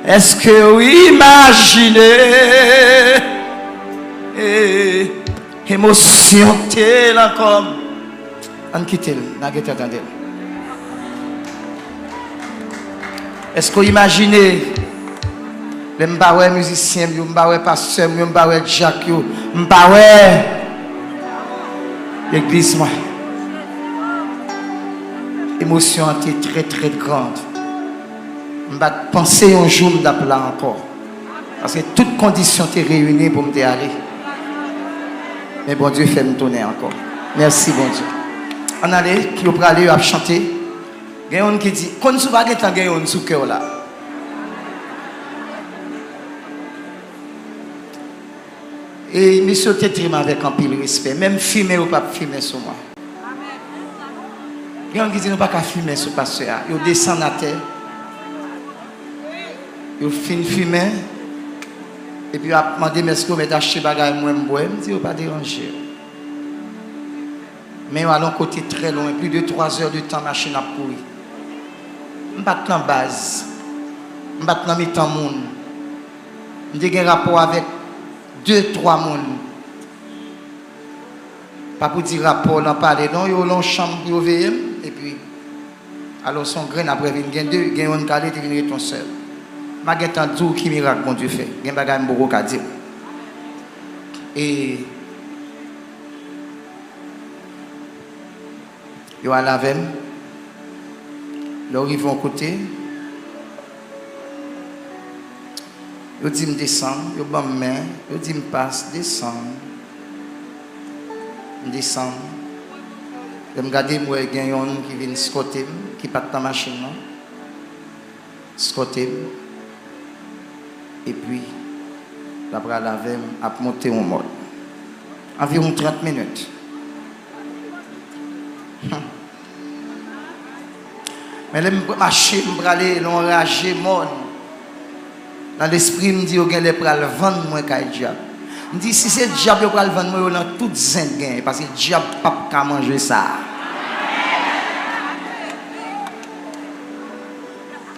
Est-ce que vous imaginez émotion telle encore? On quitte le, n'a pas attendu. Est-ce que vous imaginez les m'baoué musiciens, les m'baoué pasteurs, les m'baoué Jacques, les m'baoué l'église moi. Émotion était très très grande. Je vais penser un jour d'appeler encore. Parce que toutes conditions étaient réunies pour me aller. Mais bon Dieu fait me tourner encore. Merci bon Dieu. On allait, qui va aller à chanter. Il y a un qui dit, quand nous va gagner, il y a un sous cœur là. Et monsieur Tétrim avec un pile respect. Même filmer ou pas filmer sur moi. Il y a un qui dit, nous ne pouvons pas filmer sur le pasteur. Il descend à terre. Il finit fumer. Et puis il a demandé, mais est-ce que vous mettez acheter des bagages moi je dis, pas déranger. Mais à l'un côté très loin, plus de 3 heures de temps, machine a pourri. Je ne suis pas dans la base. Je ne suis pas dans le temps. Je suis un rapport avec 2-3 personnes. Pas pour dire rapport, on parle. Non, il y a une chambre, il y a une et puis, alors son grain après, il y a 2, il y a une calée, il y a ton seul. Je vais dire qui miracle bon Dieu fait. Je vais dire. Et je vais laver. Là, ils vont côté. Je dis me descendre. Je dis me main. Je dis me passe. Descendre. Je descends. Je regarde moi il y a un qui vient scotter, qui part dans la machine. Scotter. Et puis, d'après la veille, à monter au mode. Environ 30 minutes. Mais les machines, je vais aller l'enrager, dans l'esprit, je me dis, je vais le vendre, moi, quand le diable. Je me dis, si c'est le diable qui va le vendre, moi, je vais tout zinguin, parce que le diable ne peut pas manger ça.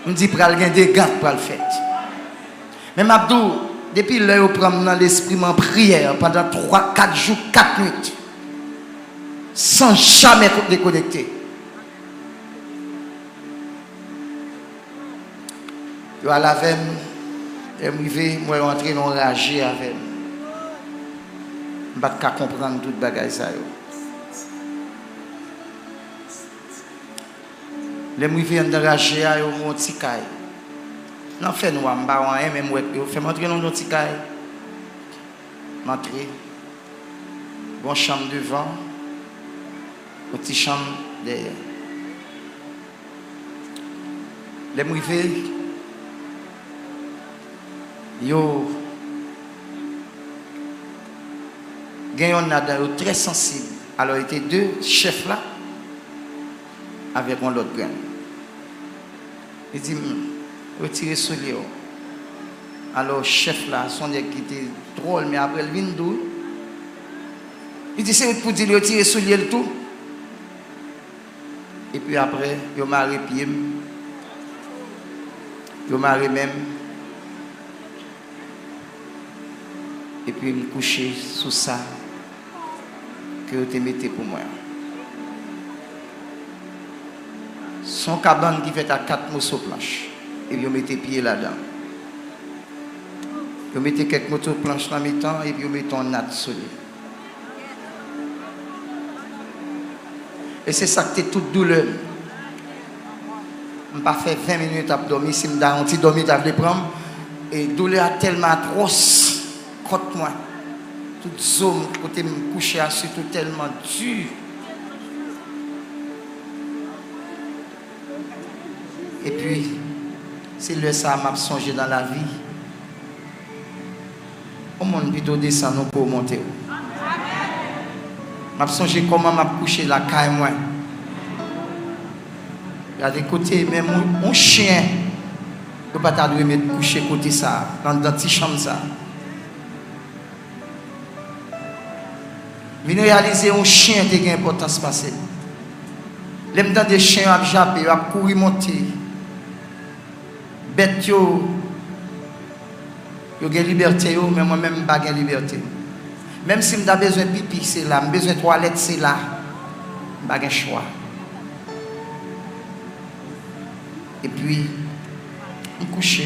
Je me dis, je vais aller des gants pour le faire. Mais Mabdou, depuis là, je prends dans l'esprit en prière pendant 3, 4 jours, 4 nuits, sans jamais déconnecter. Je vais la veille, je vais rentrer dans la rage avec. Je ne vais pas comprendre tout le bagage. Je vais dans la rage, je vais monter. Non, fais-nous, je vais même fais-moi entrer dans notre caille. M'entrer. Une chambre devant, une petite chambre derrière. Les arrivés, yo, gagnons nada très sensible. Alors il y était deux chefs là avec un autre grand. Il dit retirez soulier. Alors chef là, son qui était drôle mais après le vindou. Il dit c'est pour dire retirer soulier le tout. Et puis après, il m'a pied. Il m'a même. Et puis il me couché sous ça que vous te mettez pour moi. Son cabane qui fait à 4 morceaux planches. Et puis vous mettez pied là-dedans. Vous mettez quelques morceaux planches dans le temps et puis vous mettez un nat solide. Et c'est ça que c'est toute douleur. Je n'ai pas fait 20 minutes à dormir. Si je suis dormi, je vais prendre. Et la douleur est tellement atroce contre moi. Toute zone, côté me coucher à surtout tellement dur. Et puis, c'est le ça m'a songé dans la vie. Au monde plutôt descendre pour monter. M'a songé comment m'a couché la caille moi. Il y a des côtés même mon chien ne peut pas t'adouer mettre coucher côté ça dans la petite chambre ça. Je réaliser un chien qui a une importance passée. Les temps des chiens à japper, à courir monter. Bête yo une liberté mais moi même pas de liberté. Même si j'ai besoin de pipi, c'est là. J'ai besoin de toilette, c'est là. Je n'ai pas de choix. Et puis, je me couche.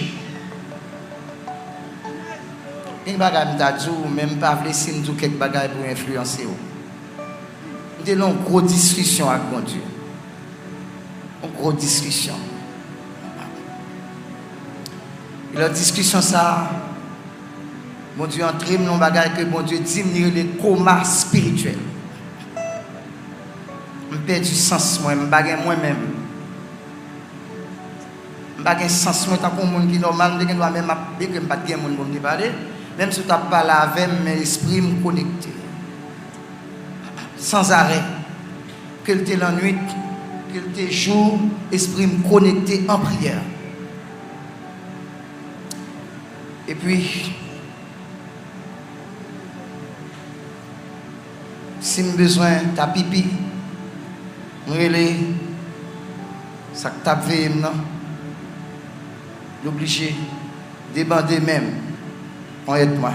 Et je ne même pas laisser quelques bagages pour influencer. J'ai une grosse discussion avec mon Dieu. Une grosse discussion. Et la discussion, ça. Mon Dieu entré dans le bagage que mon Dieu dit les comas spirituels. Je perds du sens moi-même. Je n'ai pas sens moi tant que monde qui normal, je dois même appeler que je pas de monde pour me parler, même si tu as parlé avec mes esprits connectés. Sans arrêt. Quelle était la nuit, quel était jour, esprit connecté en prière. Et puis si j'ai besoin de pipi, je relais, ça que tu as non? L'obligé, débander même, on aide-moi.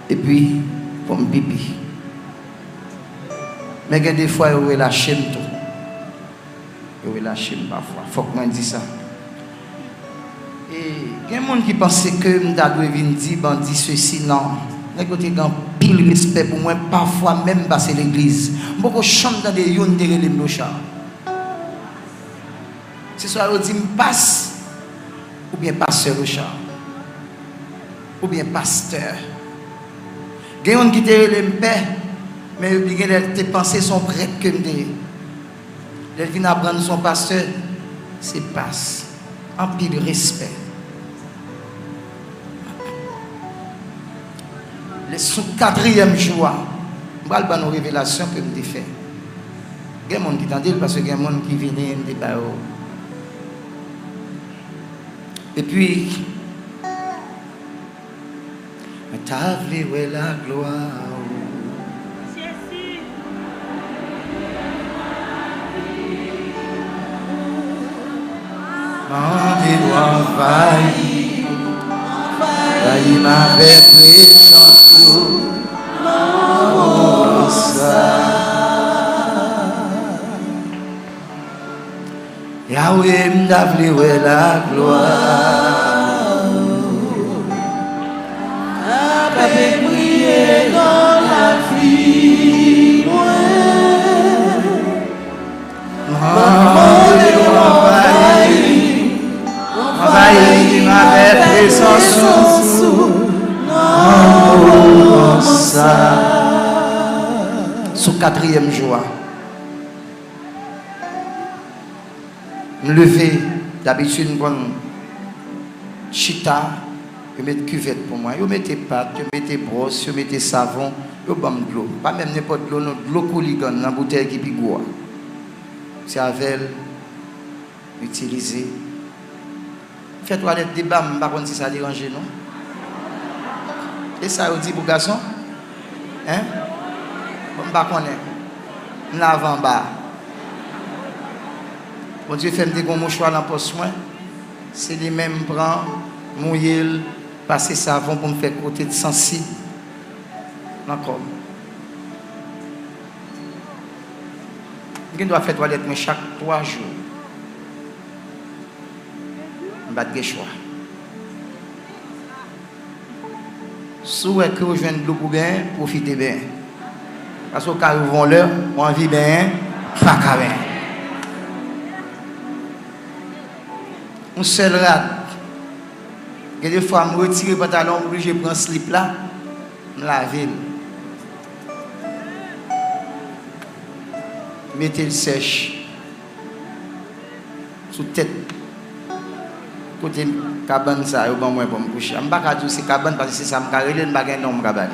Et puis, pour me pipi. Mais il y a des fois, il y a la chaîne tout. Il y a la chaîne parfois, il faut que je dise ça. Et il y a des gens qui pensent que je dois dire, bandit ceci, non. J'ai un pile respect pour moi, parfois même passer l'église. Beaucoup chante dans des yons de les chants. Ce soit on dit passe, ou bien pasteur au chant, ou bien pasteur. Il y a des gens qui te relèvent paix, mais tes pensées sont prêtes que me. Les viennent apprendre son pasteur, c'est passe. En pile respect. Le 4e jour, je vais faire une révélation que je fais. Il y a des gens qui t'entendent parce qu'il y a des gens qui viennent me dire. Et puis, t'as vu la gloire. Mandez-moi envahi, envahi ma présence, oh ça. Yahweh m'a vu la gloire. Avec prier dans la vie, envahi ma présence, oh Sous quatrième jour, me lever, d'habitude, je chita, je mets cuvette pour moi. Je mets pâte, je mets brosse, je mets savon, je mets de l'eau. Pas même n'importe l'eau, de l'eau coligane dans la bouteille qui pigoua. C'est avec utiliser. Faites toilette débat, je ne sais pas si ça dérange, non? Et ça, vous dit pour garçon? Hein? Je ne sais pas connaître. Je lave en bas. Bon Dieu fait des mouchoirs dans le poste. C'est les mêmes prendre, mouiller, passer savon pour me faire côté de sensible. Encore. Je dois faire toilette chaque 3 jours. Je ne vais pas choix. Si vous avez besoin de l'eau pour bien, profitez bien. Parce que quand vous vont l'heure, on vit bien, pas qu'à bien. Un seul rat. Et des fois, je me retire le pantalon, je prends un slip là, je lave. Mettez le sèche. Sous tête. Côté cabane, ça, je vais me coucher. Je ne vais pas dire que c'est cabane parce que c'est ça, je ne vais pas dire que c'est ça.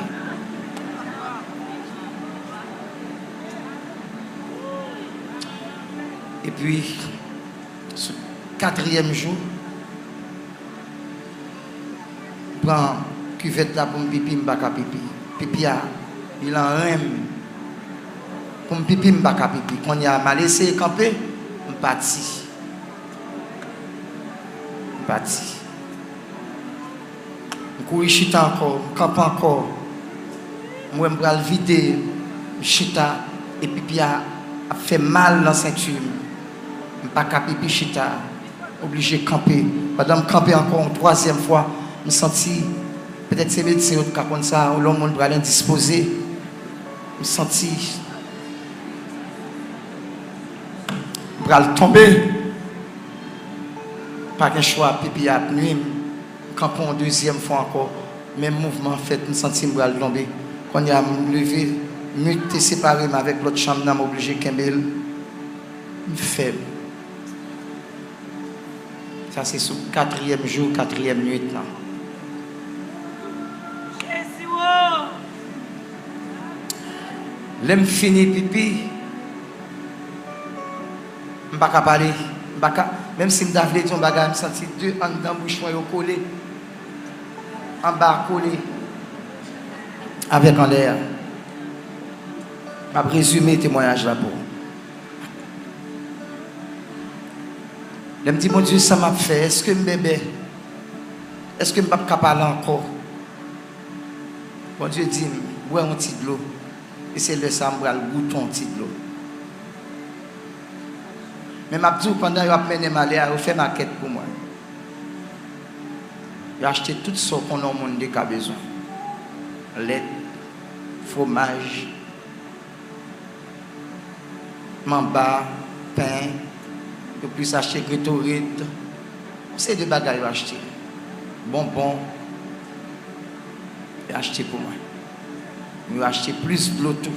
Et puis, ce 4e jour, je prends cuvette là pour me pipi, je ne vais pas pipi. Pipi, il en rêve. Pour me pipi, je ne vais pas pipi. Quand il a mal laissé camper, je suis parti. Je cours chita encore, je campe encore. Moi, je vais le vider, chita, et pipi a fait mal dans la ceinture. Je ne vais pas pipi chita, obligé de camper. Pendant que je camper encore une 3e fois, je me senti, peut-être c'est médecin qui comme ça, ou l'homme va l'indisposer. Je me senti, je vais tomber. Pas qu'un choix, pipi à nuit, camper une 2e fois encore, même mouvement fait, je me senti que je vais tomber. Quand il a levé, je suis séparé avec l'autre chambre, je suis obligé de camper. Faible. Ça, c'est sur 4e jour, 4e nuit. Là. L'aime fini pipi. Je ne peux pas parler. Même si je me dis, je me sens 2 en dedans, bouchon collé. En bas collé. Avec en l'air. Je vais résumer le témoignage là pour. Je me dis, mon Dieu, ça m'a fait. Est-ce que je bébé? Est-ce que je ne peux pas parler encore? Mon Dieu dit, bois un petit de l'eau. Et c'est le sang, le bouton petit de l'eau. Mais je dis, pendant que je mené ma l'air, je fais ma quête pour moi. J'ai acheté tout ce qu'on a au monde qui a besoin. Lait, fromage, mamba, pain. Je peux acheter Gatorade. C'est des bagages à acheter. Bonbons. J'ai acheté pour moi. Je vais acheter plus de l'eau tout.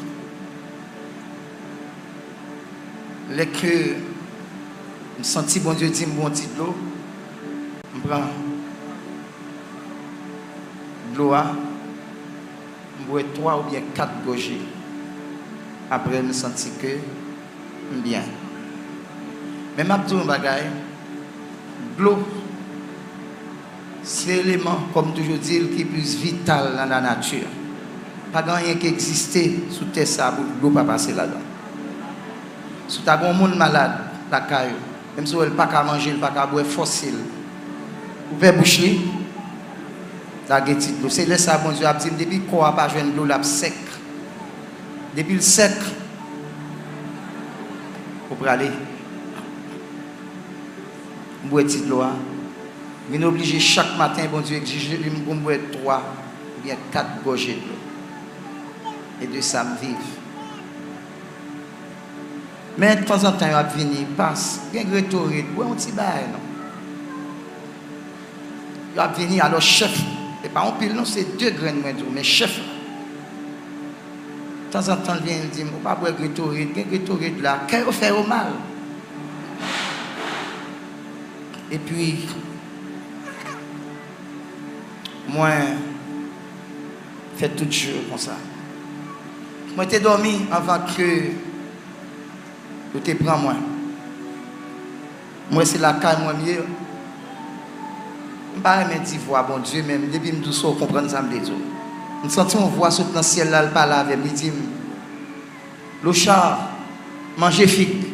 Les que je sens bon Dieu dit bon petit de l'eau. Je prends de l'eau. Je bois 3 ou bien 4 gorgées. Après, je sens que bien. Mais je dis un bagage, l'eau, c'est l'élément, comme toujours dire, qui est plus vital dans la nature. Pas rien qui existe sous terre, ça, l'eau ne pas passer là-dedans. Si tu as un monde malade, la caillou, même si elle n'a pas qu'à manger, elle n'a pas qu'à boire fossile, vous pouvez boucher, la guette de l'eau. C'est là ça, bon Dieu, depuis qu'on n'a pas joué de l'eau, la sec. Depuis le sec, vous pouvez aller. Boire de l'eau. Je suis obligé chaque matin, bon Dieu, exige de boire 3 ou bien 4 gorgées de l'eau. Et de ça, me vivre. Mais de temps en temps, il va venir, passe, il y a un rhétorique, boire un petit bail, non? Il va venir, alors chef, et pas un pile, non, c'est 2 graines, mais chef, temps en temps, il vient dire, on va pas Gatorade là, qu'est-ce qu'on fait au mal? Et puis, moi, fait tout jeu comme ça. Moi, t'ai dormi avant que je te prends moi. Moi, c'est la caille, moi, mieux. Je ne peux pas me dire, bon Dieu, même, depuis que je me comprendre ça, je sens qu'on voit sur le ciel là, le parle avec moi, il dit, le chat, manger figue.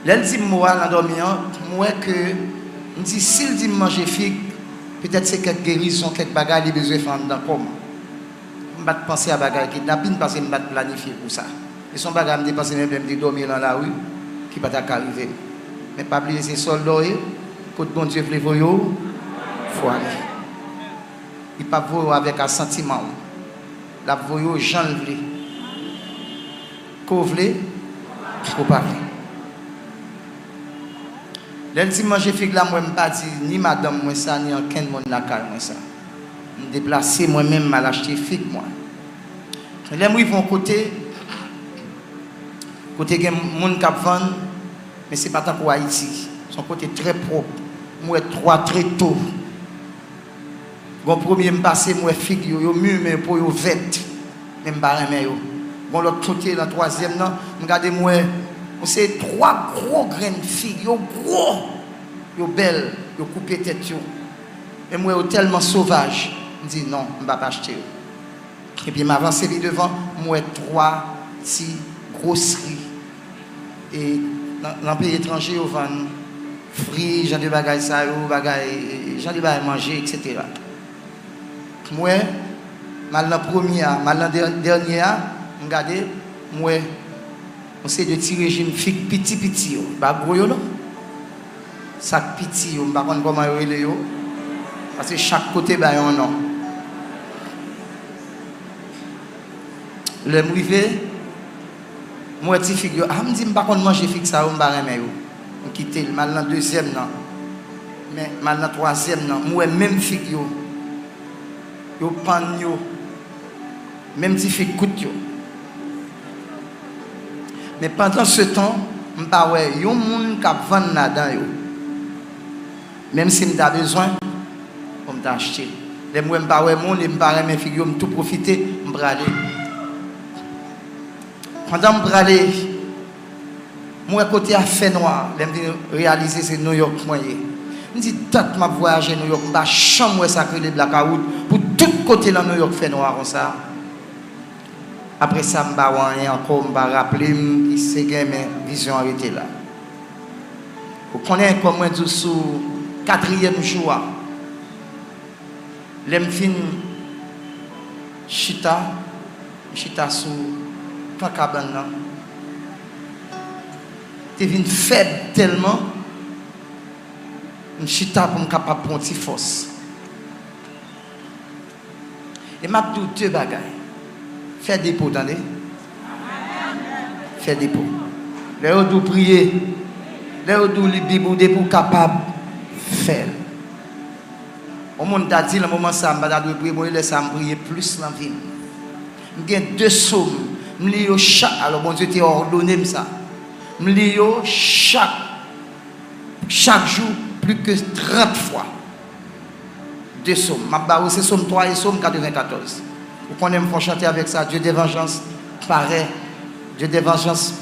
Là, il dit, moi, dans dormir, moi, que, il dit, s'il dit manger figue, peut-être c'est quelques guérisons, quelques bagages, il a besoin de faire dans comme. Je ne vais pas penser à bagages kidnapping parce que je ne vais pas planifier pour ça. Et son bagage me dépense même de dormir dans la rue, qui ne va pas arriver. Mais pas oublier ces soldats, quand bon Dieu veut voyer, il faut aller. Il ne peut pas voyer avec un sentiment. La voyer, j'en veux. Qu'on veut, il faut pas. L'ultime j'ai fait là, moi, je ne pas dire ni madame, moi, ça, ni aucun monde la caille, moi, ça. Je me déplacer moi-même, mal acheter figue, moi. Là, moi, ils vont côté il y a des gens qui vendent, mais ce n'est pas tant pour Haïti. Son côté très propre. Moi, trois très tôt. Bon, premier, je passe, moi, figue, yo mieux, mais pour yo vête. Même pas un yo. Bon, l'autre côté, dans le troisième, regardez, moi, c'est trois gros graines figues, yo gros, yo belles, yo coupé tête yo. Et moi, yo tellement sauvage, je dis non, je ne vais pas acheter. Et puis, je m'avance devant, moi, trois petits grosseries. Et dans le pays étranger, ils vendent fruits, j'en ai bagaille ça, j'en ai bagaille manger, etc. Moi, mal dans la première, mal dans la dernière, regardez, moi, on sait de petits régimes petit, pas gros, non? Sac petit, je ne sais pas comment il est, parce que chaque côté, il y a un nom. Le privé, moi, je figure, je me dis, je ne sais pas manger fixe ça, je ne sais pas quitter le mal dans le deuxième, non. Mais mal dans le troisième, non. Moi, même figure, yo pan yo, même si fait coûte yo. Mais pendant ce temps, je ne sais pas, il y a des gens qui vendent là-dedans yo. Même si je ai besoin, je vais acheter. Les gens qui ont des gens qui ont tout profité, je vais aller. Pendant que je vais aller, moi, côté à fait noir, je vais réaliser c'est New York moyen. Je dis, tant que je voyage à New York, je vais chambre sacré de blackout pour tout côté dans New York fait noir comme ça. Après ça, je vais encore, je vais rappeler que c'est que mes visions arrêtées là. Vous connaissez comment je dis sur le 4e jour, je fin chita sur le cabane. Je viens faible tellement, je suis capable de prendre une petite force. Et je dis deux bagages. Faire des pots, attendez. Faire des pots. Les autres prier. Les autres les Bible pour capable de faire. Au monde a dit, le moment où je vais prier, je vais prier plus dans la vie. J'ai deux sommes. Je lis chaque. Alors, bon Dieu t'a ordonné ça. Je lis chaque jour plus que 30 fois. Deux sommes. C'est somme 3 et somme 94. Vous connaissez, me chanter avec ça. Dieu des vengeances, paraît. Dieu des vengeances,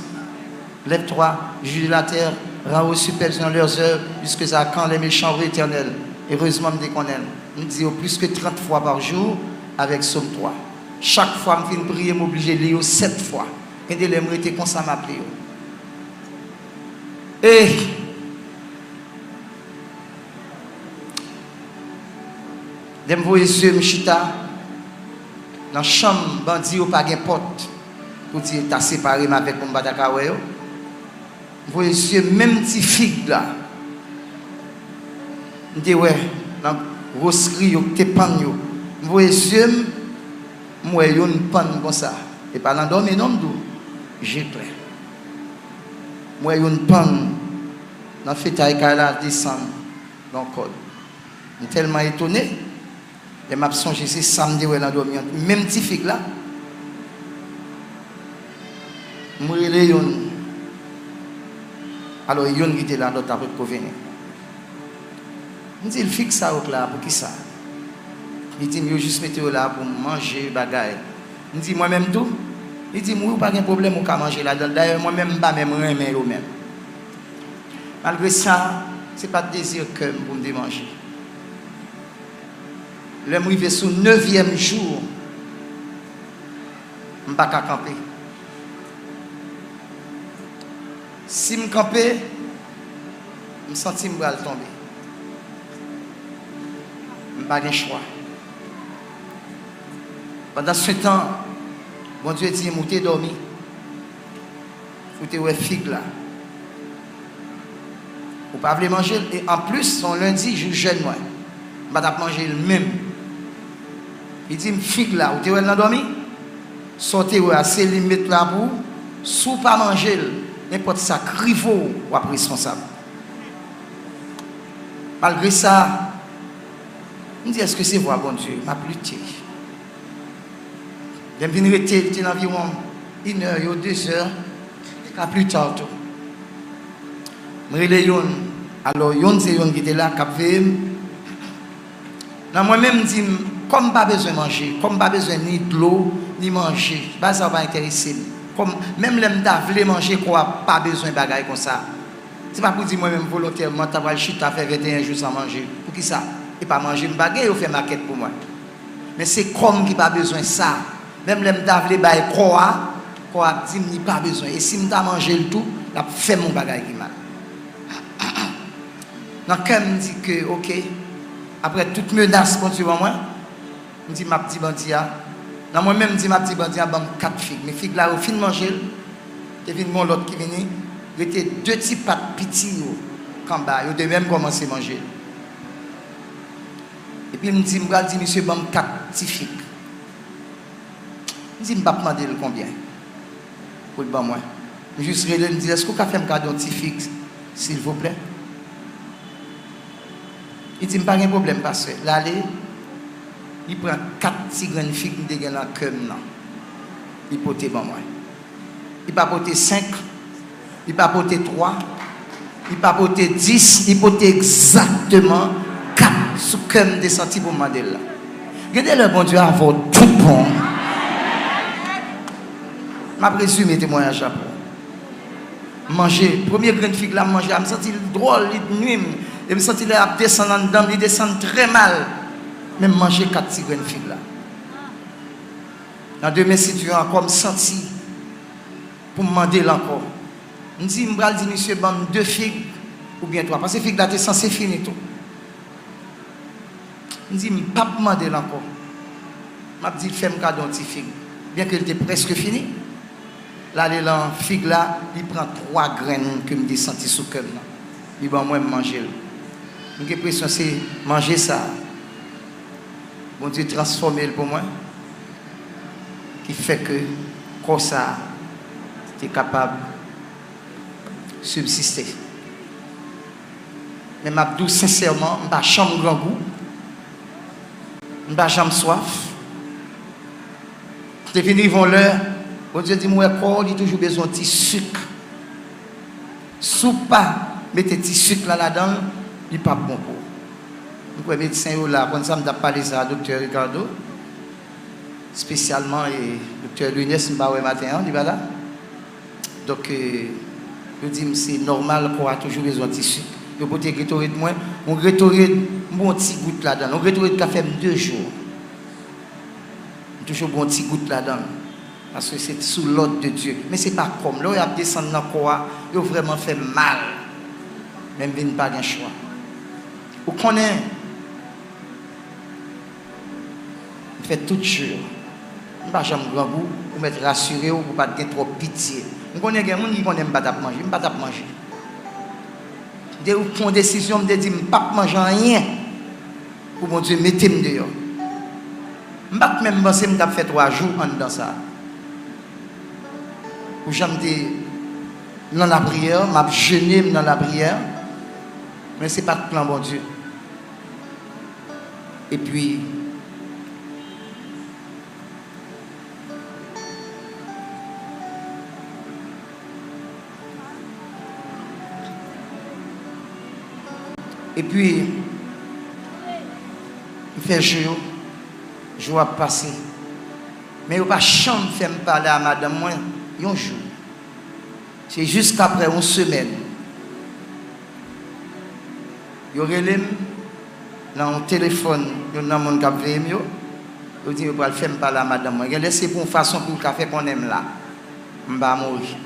lève-toi, juge la terre, rend aux superstitions leurs œuvres, puisque ça quand les méchants éternels. Heureusement, je me déconnais. Je me dis plus que 30 fois par jour avec somme 3. Chaque fois, je me fais prier, je m'oblige de lire 7 fois. Et de l'aimer, c'est comme ça m'appeler. Et de me voir les yeux, chita dans la chambre, bandit ou pas de porte pour dire t'as séparé avec mon batakawe. Vous voyez les yeux, même petit figue là. Je dis ouais, dans la rosserie, t'es pan yo. Vous voyez les yeux, moi yo une panne comme ça. Et par l'endormi, non, j'ai clair. Moi yo une panne dans le fait à descendre dans le code. Je suis tellement étonné. Et m'a songé c'est samedi où elle a dormi. Même petit fille là, Mourele yon. Alors, yon qui était là, l'autre après pour venir. Il dit, il fixe ça là, pour qui ça? Il dit, je juste mettre là pour manger, bagaille. Il dit, moi-même tout. Il dit, moi, pas de problème, on peut manger là-dedans. D'ailleurs, moi-même, je ne même remettre même. Malgré ça, ce n'est pas de désir que pour me manger. Le arrivé sur le 9e jour, je ne peux pas camper. Si je campe, je me sens que je vais tomber. Je n'ai pas de choix. Pendant ce temps, bon Dieu dit, je dormi. Vous êtes figue là. Vous ne pouvez pas manger. Et en plus, son lundi, je jeûne. Je ne vais pas manger le même. Il dit, figue là, vous êtes dormi. Sortez assez limite là pour. Si vous ne pas manger, n'importe ça, crivo, ou êtes responsable. Malgré ça, je me dis, est-ce que c'est vrai, bon Dieu? Je m'ai lutté. Je viens de rester environ 1 heure ou 2 heures, à plus tard. Je me dis, alors, yon c'est yon qui était là, qui fait. Moi-même, je dis, comme pas besoin de manger, comme pas besoin ni de l'eau, ni manger, ça va intéresser. Comme même les gens manger, quoi, pas besoin de bagaille comme ça. C'est pas pour dire moi-même volontairement, tu vas chuter à faire 21 jours sans manger. Pour qui ça? Et pas manger une baguette ou faire maquette pour moi. Mais c'est comme qui pas besoin de ça. Même les gens quoi, dit ni pas besoin. Et si je mangé le tout, je fais mon bagage qui mal. Donc, quand je dis que, ok, après toute menace contre moi, je dis ma petite bandia. Dans moi-même, je dis ma petite bandia, je 4 figues. Mes figues là, au fin de manger, et puis mon l'autre qui venait, il était 2 petits pattes petits en bas. Ils ont même commencé à manger. Et puis, je me dis, monsieur, je 4 petits figues. Je dis, je ne vais pas demander combien. Pour le bon moi. Je juste me dis, est-ce que vous pouvez faire un cadeau de petit fixe, s'il vous plaît? Il dit, pas de problème, parce que là, il prend 4 petits grandes filles qui sont dans le cœur. Il peut porter bon moi. Il peut porter 5, il peut porter 3, il peut porter 10, il peut porter exactement 4 sous le cœur de sortie pour Mandela. Regardez le bon Dieu avoir tout bon. Je présume que témoignage à manger, première grande fille là, manger, je me sens drôle, il nuit, je me sens là, descendre dedans, il descend très mal. Même manger 4 petites grandes filles là. Dans demain, si tu as comme senti pour me demander encore, je me dis, monsieur, bon, 2 figues ou bien 3, parce que figues là, tu es censé finir tout. Je me dis, je ne vais pas demander encore. Je me dis, fais un cadeau de figue. Bien qu'elle était presque finie. Là, les figues là, il prend 3 graines que me descendent sous le cœur. Il va moi manger. J'ai l'impression c'est manger ça. Bon Dieu transformer pour moi. Qui fait que, comme ça, tu es capable de subsister. Mais je dis sincèrement, je n'ai pas de grand goût. Je n'ai pas de soif. Tu es venu, ils vont l'heure. Bon Dieu dit, moi, il a toujours besoin de petit sucre. Si pas mettez petit sucre là-dedans, il n'est pas bon pour. Donc, le médecin là, quand ça, je parlé ça à docteur Ricardo, spécialement, et docteur Lunes, je ne matin, il va là. Donc, je dis, c'est normal qu'on a toujours besoin de petit sucre. Je peux te rétorer de moi, on rétorer mon petit goutte là-dedans. On rétorer de café 2 jours. Toujours bon petit goutte là-dedans. Parce que c'est sous l'ordre de Dieu. Mais ce n'est pas comme. Là, il a descendu dans le corps, il a vraiment fait mal. Même il n'a pas de choix. Vous connaissez, il fait tout sûr. Il ne pas jamais grand goût, pour m'être rassuré, pour ne pas avoir trop pitié. Vous connaissez des gens qui ne pas manger, je ne pas manger. Dès que vous prenez une décision, je ne dis pas manger rien. Pour mon Dieu, mettez-moi dehors. Je ne vais pas même penser que je fait 3 jours dans ça. Où j'aime dans la prière, je jeûné dans la prière, mais ce n'est pas le plan bon Dieu. Et puis, Et puis, il fait jour, jour a passé. Mais il n'y a pas de chambre de faire parler à madame, moi, un jour. C'est jusqu'après une semaine. Il y aurait dans un téléphone, il y a un monde qui a vu, il dit, il va faire parler à madame, moi. Il a laissé pour une façon pour le café qu'on aime là. Je vais mourir.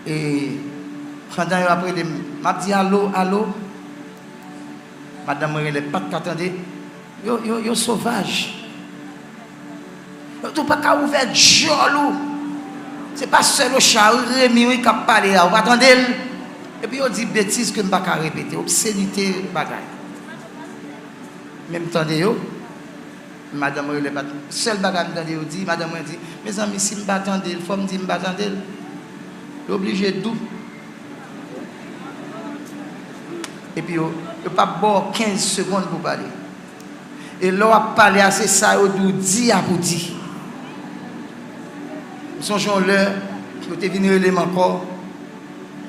Et pendant après, m'a dit allô, allô. Madame, elle n'est pas qu'attendez. Yo sauvage. Tu pas qu'à ouvrir jolou. C'est pas seul au chat Rémi qui a parlé là. Vous attendez. Et puis on dit bêtises que je ne peux pas répéter. Obscénité bagaille. Même temps yo. Madame, elle n'est pas. Seul bagaille me dit, madame, elle dit, mes amis, si je ne m'attends pas, il faut me dire, je ne m'attends pas. Obligé de tout. Et puis, il n'y a pas bon 15 secondes pour parler. Et là, on a parlé à ça, on dit à vous dire. Nous sommes là, nous sommes venus l'élément encore.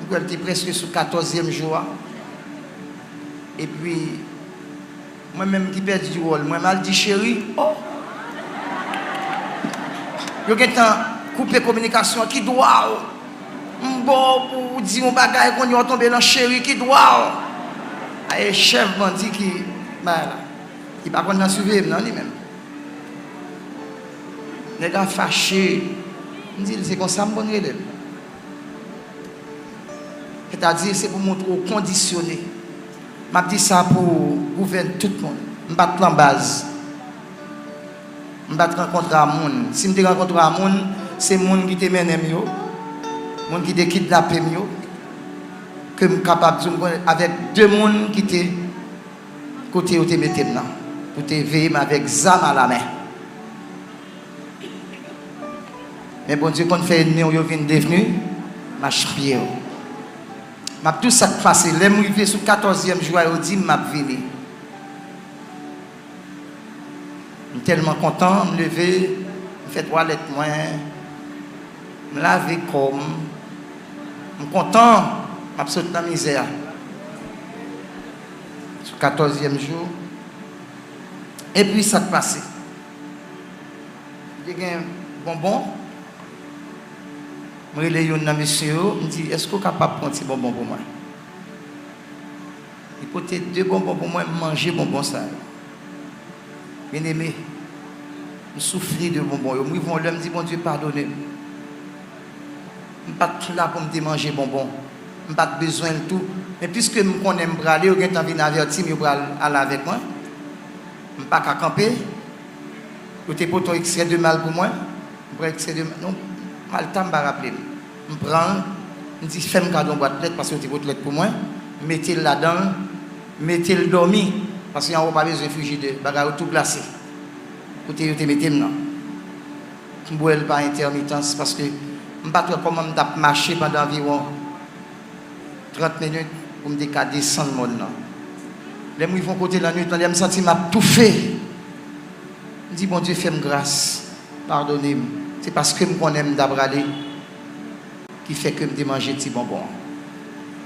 Nous sommes presque sur le 14e jour. Et puis, moi-même qui perds du rôle, moi, mal dit chérie, oh! Je vais couper la communication qui doit. Bon, pour dire mon bagage qu'on y a tombé dans chérie qui doit. Et chef m'a dit qu'il ne va pas survivre, non, lui-même. Les gars fâchés. Je dis, c'est comme ça, je me relève. C'est-à-dire, c'est pour montrer au conditionné. Je dis ça pour gouverner tout le monde. Je ne bats pas en base. Je ne bats pas rencontrer un monde. Si je rencontre un monde, c'est le monde qui te mène mieux. Le monde qui te kidnappe mieux. Que je suis capable de avec deux personnes qui étaient côté où tu mets maintenant. Pour te veiller avec zam à la main. Mais bon Dieu, quand on fait ennemi, on vient devenu, marche pied. Je tout ça passé. Les gens qui sur le 14e jour, ils disent, je venu. Je suis tellement content, je me lever, je fais toilette moins, je me laver comme. Je suis content. Je suis dans la misère. Sur le 14e jour. Et puis ça te passe. J'ai un bonbon. Je me dis, monsieur, je dis, est-ce que vous êtes capable de prendre ces bonbons pour moi? Il peut être 2 bonbons pour moi, manger bonbons ça. Bien aimé, je souffre de bonbons. Je me dis, bon Dieu, pardonnez-moi. Je ne suis pas là pour me manger bonbons. Je n'ai pas besoin de tout. Mais puisque je connais me braler, je vais venir avertir, je vais aller avec moi. Je ne suis pas qu'à camper. Je n'ai pas extrait de mal pour moi. Je vais extrait de mal. Non, je ne vais pas rappeler. Je prends, je dis, fais-moi cadeau en boîte de lettres parce que c'est votre lettre pour moi. Mettez-le là-dedans, mettez-le dormi. Parce qu'il n'y a pas besoin de frigidaire. Je vais tout placer. Écoutez, je vais mettre là. Je ne bois pas intermittence parce que je ne sais pas comment je marcher pendant environ 30 minutes pour me dire qu'à descendre le monde. Les gens vont côté la nuit, je me sens tout fait. Je dis, bon Dieu, fais-moi grâce. Pardonnez-moi. C'est parce que je connais d'abraler qui fait que je mange des bonbons.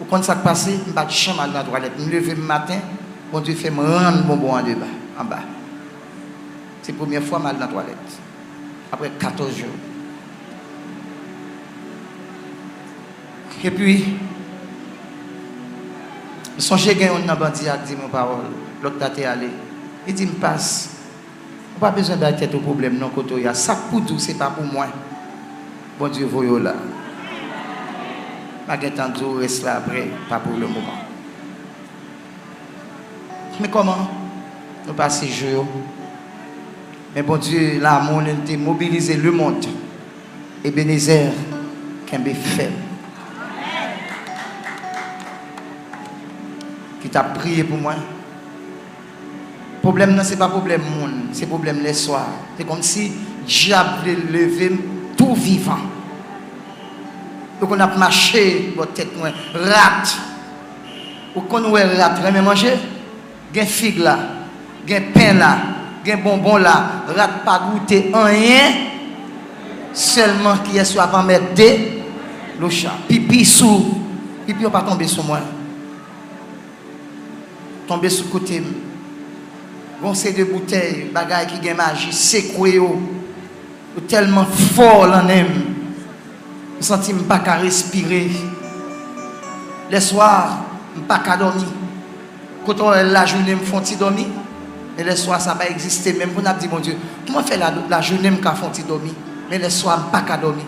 Ou quand ça passe, je vais chambre dans la toilette. Je me lève le matin, bon Dieu, fait me rendre bonbons en bas. C'est la première fois mal dans la toilette. Après 14 jours. Et puis, je songez que un bandit a dit mon parole, l'autre est allé. Il dit, me passe. On n'a pas besoin d'être au problème, non, côté. Ça pour tout, ce n'est pas pour moi. Bon Dieu, voyons là. Je vais rester là après, pas pour le moment. Mais comment? Nous passons ces jours. Mais bon Dieu, l'amour a mobilisé le monde. Et Bénézer, qui est fait. Qui t'a prié pour moi. Le problème, ce n'est pas le problème monde, c'est le problème les soirs. C'est comme si diable levé tout vivant. Donc on a marché, votre tête, rate. Ou quand on est rate, on manger, il y a figue là, il y a pain là, il y a bonbon là, rate pas goûter rien, seulement qui est soit pas mettre l'eau chat. Pipi sous Et puis on pas tomber sur moi. Tomber sur le côté. Bon, c'est de bouteilles, bagailles qui ont magie, secoué, tellement fort l'en aime. Je sens que je ne peux pas respirer. Les soirs, je ne peux pas dormir. Quand on est la journée, je me fais dormir. Et les soirs, ça va pas exister. Même pour nous dire, mon Dieu, comment faire la journée, je me fais dormir. Mais les soirs, je ne peux pas dormir.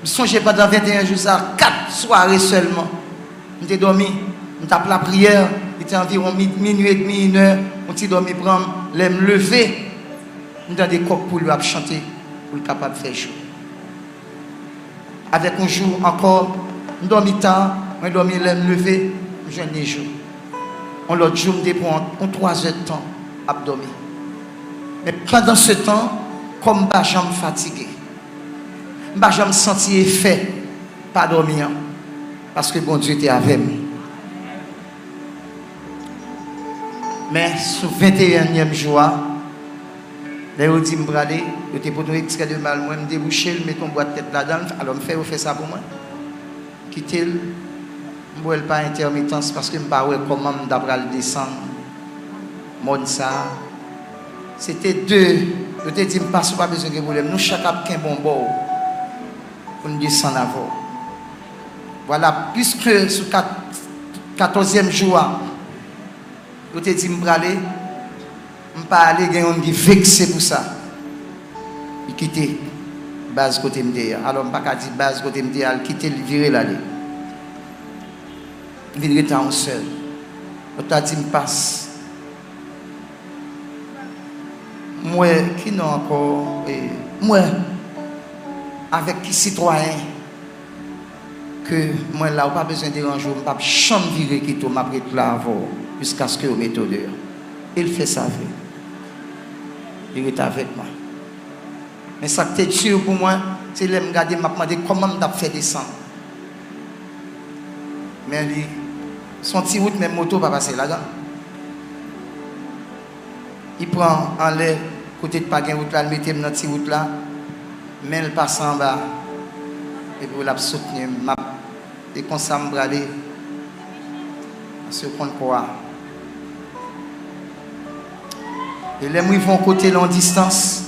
Je songe pendant 21 jours, ça, 4 soirées seulement. Je suis dormi, je tape la prière. Il était environ minuit et demi, 1h. On s'est dormi, prendre, me lever. Je suis dans des coques pour lui chanter, pour être capable de faire chaud. Avec un jour encore, je dormi tard, je dormi, me lever, je n'ai jour. On l'autre jour, je prends 3 heures de temps à dormir. Mais pendant ce temps, comme je suis fatigué, je me sens effet, pas dormir, parce que bon Dieu était avec moi. Mais sur 21e jour, là, il dit, je vais aller, je te pose un extrait de mal, moi, je me déboucher, je mets ton boîte de tête là-dedans, alors je fais ça pour moi. Quitter, je ne vais pas intermittence parce que je ne sais pas comment je descendre. Mon ça. C'était 2. Je te dis, je ne passe pas besoin de problème. Nous, chacun a un bon bord pour nous descendre avant. Voilà, puisque sur 14e jour, je te dis, je vais aller. Je ne vais pas aller, il y a un qui vexé pour ça. Il quitte base côté MDR. Alors, je ne vais pas dire base côté MDR, il quitte, il vire l'aller. Il vient rester seul. Je te dis, je passe. Moi, qui n'a encore. Moi, avec qui citoyen, que moi, là, pas besoin de déranger, je ne vais pas chambre virer qui tombe après là avant, jusqu'à ce que je mette dehors. Il fait ça. Il est avec moi. Mais ça qui est sûr pour moi, c'est de me regarder, me demander comment je fais descendre. Mais lui, son petit route, même moto, va passer là-dedans. Il prend en l'air, côté de pas de route là, il met dans la petite route là, mais il passe en bas. Et puis il a soutenu, et comme ça, je vais aller sur le compte quoi. Et les ils vont côté long distance.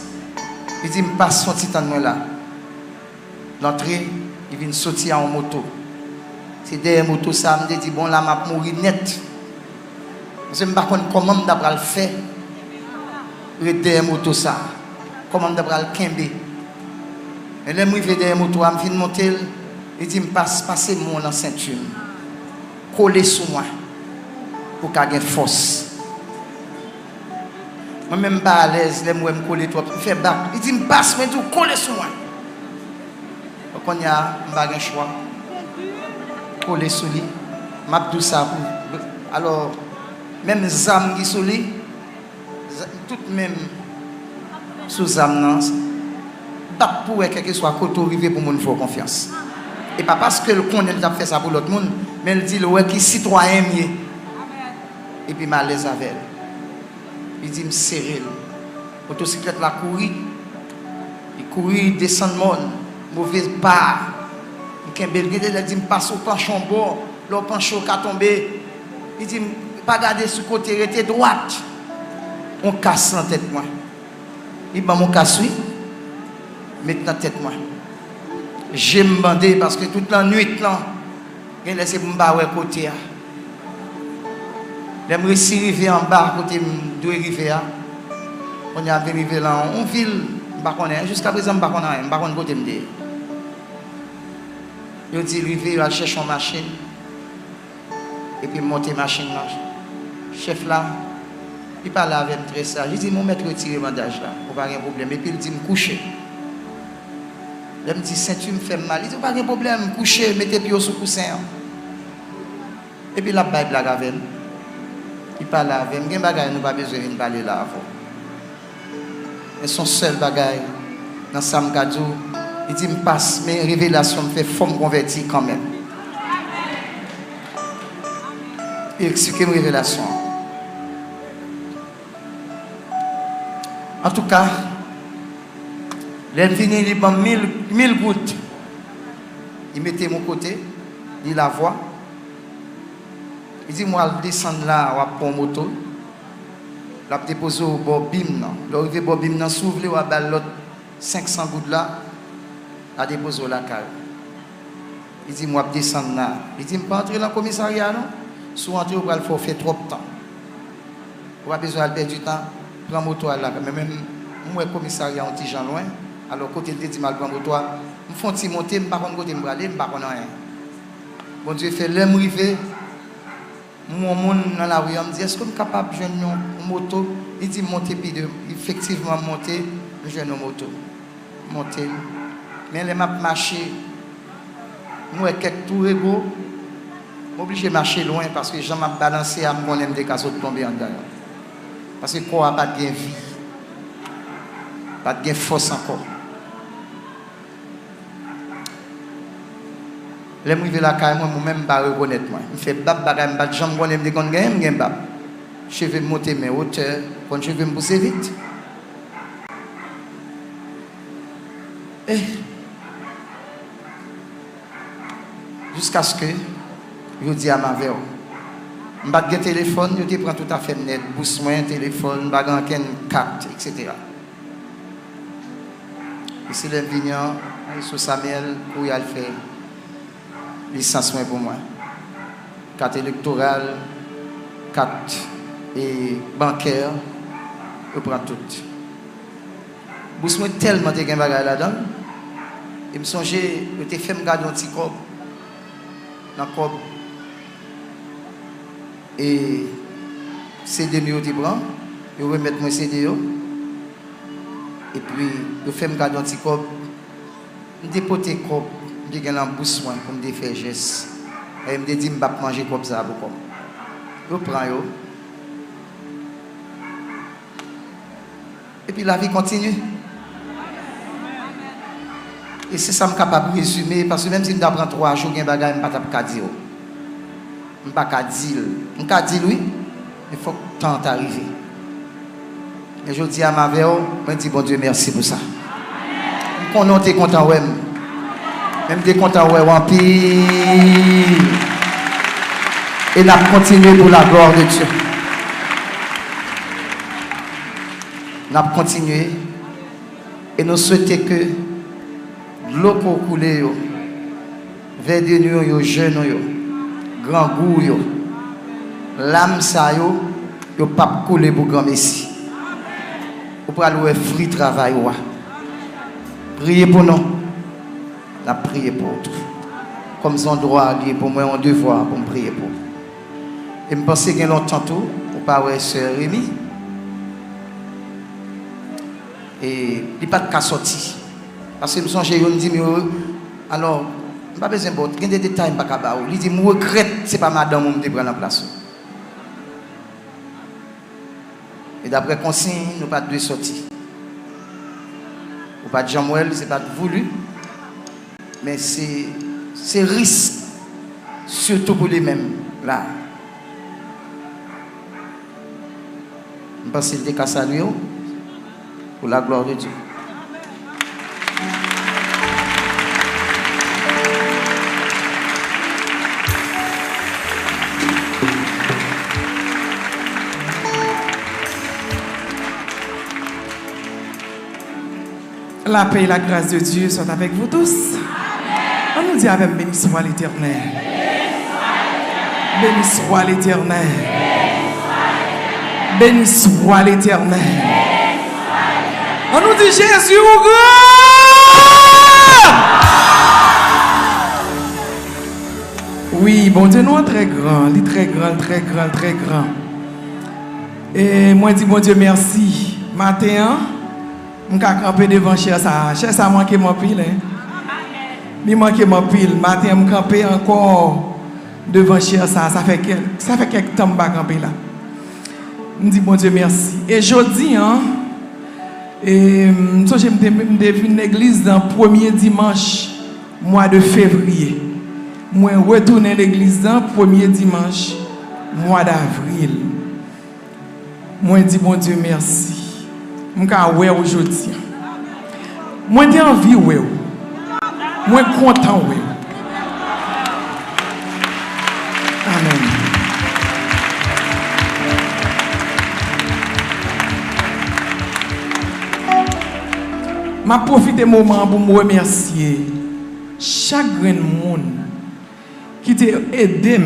Il dit, je passe son petit temps là. L'entrée, il vient sortir en moto. C'est derrière moto, ça me dit, bon là, je vais mourir net. Je ne sais pas comment je vais le faire. Derrière moto, ça. Comment je vais le kembe. Et là, je vais derrière moto, je viens monter. Il dit, je passe mon en ceinture. Coller sur moi. Pour qu'il y ait force. Moi-même pas à l'aise, je me coller trop, je fais bac. Il dit, je passe, mais tout coller sur moi. Donc, on y a un choix. Coller sur lui. Je fais tout ça. Alors, même les âmes qui sont sur lui, toutes même sous les âmes, pas pour quelque chose soit côté arrivé pour mon faire confiance. Et pas parce que le connaît a fait ça pour l'autre monde, mais il dit, le ouais qui citoyen mieux. Et puis, je suis à l'aise avec elle. Il dit, me serrer. Motocyclette la courir. Il courir, il descend mon mauvaise part. Il dit, me passe au penchon bord. Le penchon qui a tombé. Il dit, pas garder ce côté, il était droite. On casse la tête moi. Il m'a mon casse oui. Maintenant tête moi. J'aime bander parce que toute la nuit là, il laisse pour me barrer côté. J'aimerais si arriver en bas, côté de rivière. On est arrivé là, on ville, jusqu'à présent, je ne sais pas côté de. Je dis, arrivé, je cherche une machine. Et puis, monter la machine là. Chef là, il parle avec moi très sage. Je dis, mon maître, retire le bandage là, pour pas de problème. Et puis, il dit, me coucher. Il me dit, ceinture me fait mal. Il dit, pas de problème, me coucher, mettez pied sous coussin. Et puis, la Bible là, avec moi. Il parle avec moi. Il n'y a pas besoin de parler là avant. Et son seul bagage, dans Sam Gadou, il dit, me passe, mais révélation me fait forme convertie quand même. Il explique une révélation. En tout cas, l'infini, il prend 1000 gouttes. Il mettait mon côté, il la voit, Il dit, moi, je descends là, on prend moto. Je vais déposer au bord BIM. Je vais arriver au bord BIM, s'ouvre, je vais l'autre 500 gouttes là, à déposer au la cale. Il dit, moi, je descends là. Il dit, je ne peux pas entrer dans le commissariat, non? Si vous entrez, vous allez faire trop de temps. Vous avez besoin de perdre du temps, prends moto là. Mais même, moi, le commissariat, on est loin. Alors, côté de dit, je prends moto, je fais un petit monter, je ne sais pas côté je ne sais pas rien. Bon Dieu fait l'homme rivé. Mon monde dans la rue, me dit, est-ce que je suis capable de jouer une moto? Il dit, monter, puis effectivement, monter, je joue une moto. Monter. Mais les maps marcher, moi, quelques tours égaux, je suis obligé de marcher loin parce que je m'ai balancé à mon aime des casseaux de tomber en dedans. Parce que le corps n'a pas de vie, pas de force encore. Les gens qui vivent la caille, moi-même, je ne reconnaître. Je fais bab bagay, je ne connais pas de gagne, bab. Je vais monter mes hauteurs, quand je vais me pousser vite. Jusqu'à ce que je dis à ma mère, je ne vais pas de téléphone, je prends tout à fait net, boost moi, téléphone, je ne vais pas carte, etc. Ici, les vignerons, sur Samuel, où il a fait licence pour moi. Carte électorale, carte et bancaire, je prends tout. Boost moi tellement de bagages là-dedans. Et me songeais, je t'ai fait me garder un petit corps. Dans le corps. Et CD mieux tu prends, je remettre mon CD et puis je fais me garder un petit corps, je dépote le corps, je gagne un bouche pour me faire geste. Et je me dis je vais manger comme ça beaucoup. Je prends yo. Et puis la vie continue. Et c'est ça que je suis capable de résumer, parce que même si je prends 3 jours, je ne peux pas dire. Je ne peux pas dire. Je peux dire oui, il faut que le temps arrive. Et je dis à ma mère, je dis bon Dieu merci pour ça. Quand on est content, ouais. Même des contents, ouais, en pile. Et nous continuer pour la gloire de Dieu. Nous continuer. Et nous souhaitons que l'eau pour couler, vers de nous, jeunes, grand goût, l'âme, ça, yo pas couler pour grand messie. Vous pouvez aller free travail. Priez pour nous. La prier pour tout. Comme son droit pour moi, un devoir pour me prier pour. Et je pense qu'il y a longtemps tout, pour pas voir sœur Rémi. Et il n'y a pas de cas sorti. Parce que je me sens, je me dis, alors, je n'ai pas besoin de il y a des détails, je ne sais pas. Il dit, je regrette, ce n'est pas madame qui me prend la place. Et d'après consigne, nous n'avons pas de sorties. Ou pas de Jean-Mouel, ce n'est pas voulu. Mais c'est risque, surtout pour les mêmes, là. Je pense qu'il était à lui, pour la gloire de Dieu. La paix et la grâce de Dieu sont avec vous tous. On nous dit avec béni soit l'Éternel. Béni soit l'Éternel. Béni soit l'Éternel. On nous dit Jésus au grand. Oui, bon Dieu, nous est très grand. Il est très grand, très grand, très grand. Et moi, je dis bon Dieu merci. Matin, je suis campé devant cher ça. Cher ça manque mon pile. Il manque mon pile. Matin, je suis campé encore devant cher ça. Ça fait quelques temps que je suis campé là. Je dis bon Dieu merci. Et je dis, je me vu une église dans le premier dimanche mois de février. Moi, retourner à l'église dans le premier dimanche mois d'avril. Moi, je dis bon Dieu merci. Je suis aujourd'hui. Moi, j'ai envie de moi, je suis content. Amen. m'a profité moment pour me remercier chaque grand monde qui t'a aidé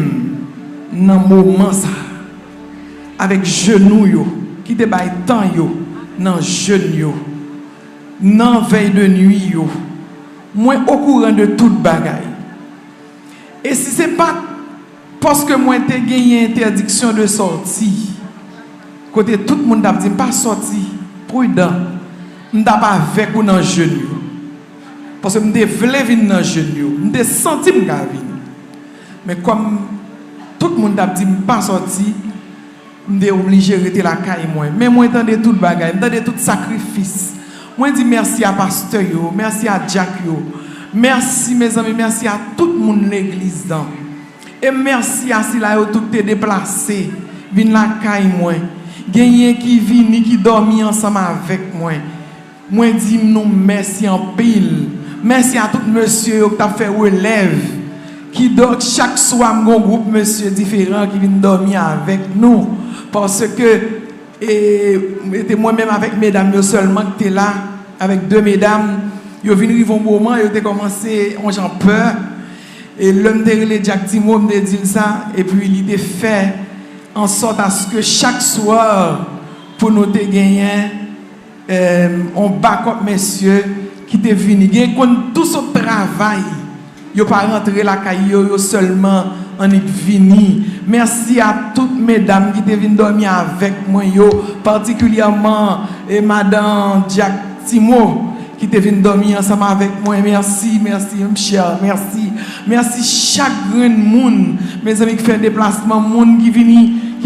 dans le moment ça avec genoux yo, qui t'a bail temps yo, dans jeune yo, dans veille de nuit yo. Moi au courant de toute bagaille. Et si c'est pas parce que moi t'ai gagné interdiction de sortie, côté tout le monde a dit pas sorti, prudent, m'ta pas avec ou dans jeune yo. Parce que m'te voulais venir dans jeune yo, m'te senti m'ka venir. Mais comme tout le monde a dit pas sorti, m'te obligé de rester la caille moi. Mais moi entendez toute bagaille, entendez tout sacrifice. Moi dis merci à pasteur yo, merci à Jack yo. Merci mes amis, merci à tout le monde l'église dans. Et merci à si là yo tout te déplacé, vinn la caille moi. Gagné qui vini qui dormi ensemble avec moi. Moi dis nous merci en pile. Merci à tout monsieur qui t'a fait relève. Qui dort chaque soir mon groupe monsieur différent qui vient dormir avec nous parce que et moi-même avec mesdames seulement qui étaient là avec deux mesdames. Yo vinn rive un moment, yo te commencé on j'en peur et l'homme de relé Jack Timo me dit ça et puis il était fait en sorte à ce que chaque soir pour nous te gagner on backup messieurs qui te venu gagner tout ce travail yo pas rentrer la caille yo seulement en est venu. Merci à toutes mesdames qui te viennent dormir avec moi yo particulièrement et madame Jack Timo qui te vient dormir ensemble avec moi. Merci, merci, mon cher, merci. Merci chaque grand monde, mes amis qui fait déplacement, monde qui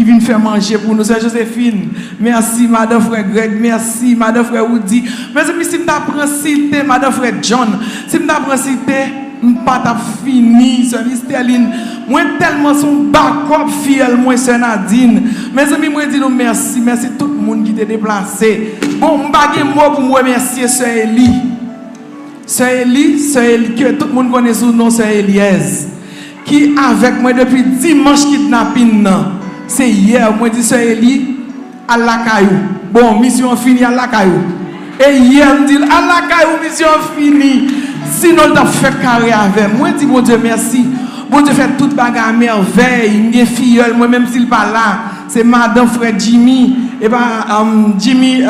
vient faire manger pour nous. C'est Joséphine. Merci, madame frère Greg. Merci, madame frère Woody. Mes amis, si je t'apprends citer, madame frère John, si je t'apprends citer, je ne pas fini, sœur Sterling. Moi, tellement son backup fiel, moi, sœur Nadine. Mes amis, moi, dis nous merci. Merci tout le monde qui t'a déplacé. Bon, je ne pas de mot pour me remercier sœur Eli. Sœur Eli, que tout le monde connaît son nom, sœur Eliez. Qui avec moi depuis dimanche kidnapping. C'est hier, moi, dis sœur Eli, à la caillou. Bon, mission finie à la caillou. Et hier, je dis, à la caillou, mission finie. Sinon, il a fait carré avec moi. Je dis, bon Dieu, merci. Bon Dieu, fait toute bagarre à merveille. Mes filles, moi-même, s'il n'est pas là, c'est madame frère Jimmy. Et bien, Jimmy,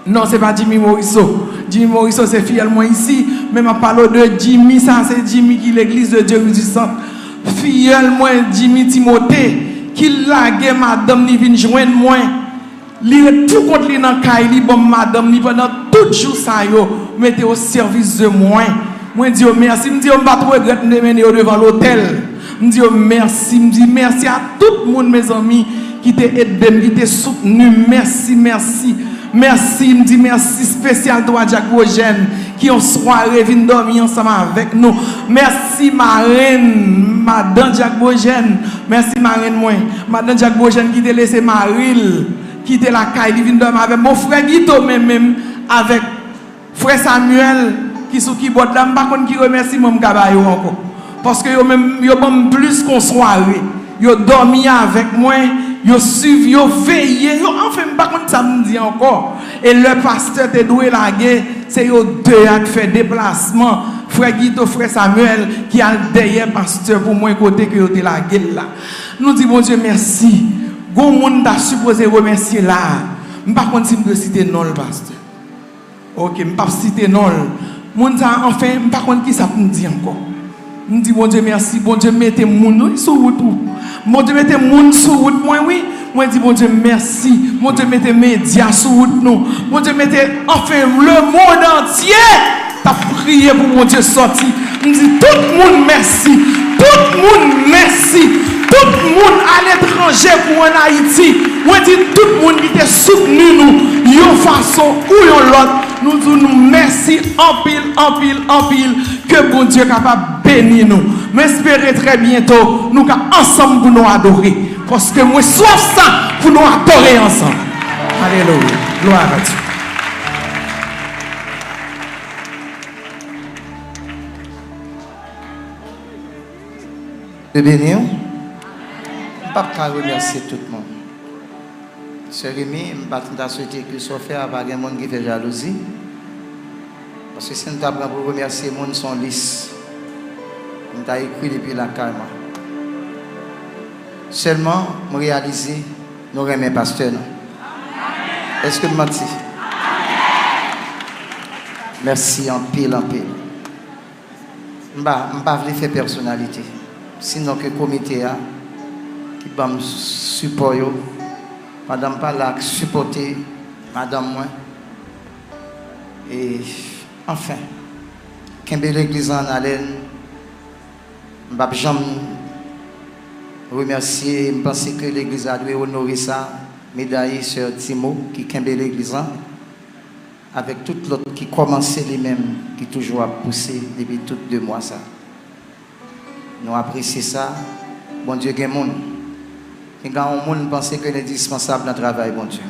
non, c'est pas Jimmy Morisseau. Jimmy Morisseau, c'est fille, moi ici. Mais je parle de Jimmy, ça, c'est Jimmy qui est l'église de Dieu du Centre. Fille, moi, Jimmy Timothée, qui lague madame, ni vient joindre moi. Li tout contre li dans caille bon madame ni pendant tout jour ça yo mettez au service de moi. Moi dis merci, me dis on pas trop regret de mener devant l'hôtel. Me dis merci, me dis merci à tout le monde mes amis qui t'a aidé, qui t'a soutenu. Merci, merci. Merci, me dis merci spécial toi Jack Bogène qui en soirée vient dormir ensemble avec nous. Merci marraine, madame Jack Bogène. Merci marraine moi. Madame Jack Bogène qui t'a laissé Maril qui était la caille, il vient dormir avec mon frère Guito, même avec frère Samuel, qui sont qui bord là, par contre qui remercie mon cabayo encore. Parce que yo même yo bon plus qu'on soirée. Yo dormi avec moi, yo suivi, yo veillé, yo enfin par contre ça me dit encore. Et le pasteur te doué la guerre, c'est yo deux qui fait déplacement. Frère Guito, frère Samuel, qui a derrière pasteur pour moi côté que yo te la guerre là. Nous disons bon Dieu merci. Gon monde t'a supposé remercier là. Par contre si me citer non le pasteur. OK, me pas citer non. Monde ça enfin par contre qui ça me dit encore. Me dit bon Dieu merci, bon Dieu mettez moun sur route. Bon Dieu mettez moun sur route moi oui. Moi dis bon Dieu merci. Bon Dieu mettez médias sur route nous. Bon Dieu mettez enfin le monde entier t'a prié pour mon Dieu sorti. Me dit tout le monde merci. Tout le monde merci. Tout le monde à l'étranger pour en Haïti, moi dis tout le monde qui t'a soutenu nous, yon façon ou yon l'autre, nous disons merci en pile, que bon Dieu est capable de bénir nous. M'espérez très bientôt, nous ensemble pour nous adorer. Parce que moi soif ça pour nous adorer ensemble. Alléluia. Gloire à Dieu. De bénir. Je ne peux pas remercier tout le monde. Sœur Rémi, je ne peux pas souhaiter que ce soit fait avec un monde qui fait jalousie. Parce que si nous avons pour remercier les gens sont lisses. Nous avons écrit depuis la calme. Seulement, nous réaliser, nous remercions pasteur. Est-ce que vous m'entendez? Merci en pile, en pile. Je ne vais pas faire personnalité. Sinon, que le comité a, qui va me supporter, madame pas là, supporter, madame moi. Et enfin, quand l'église en haleine, je ne vais jamais remercier, je pense que l'église a dû honorer ça, médaille sur Timo, qui a l'église avec tout l'autre qui commençait les mêmes, qui toujours a poussé depuis tous 2 mois ça. Nous apprécions ça. Bon Dieu, il y a des gens qui pensent que c'est indispensable dans le travail, bon Dieu.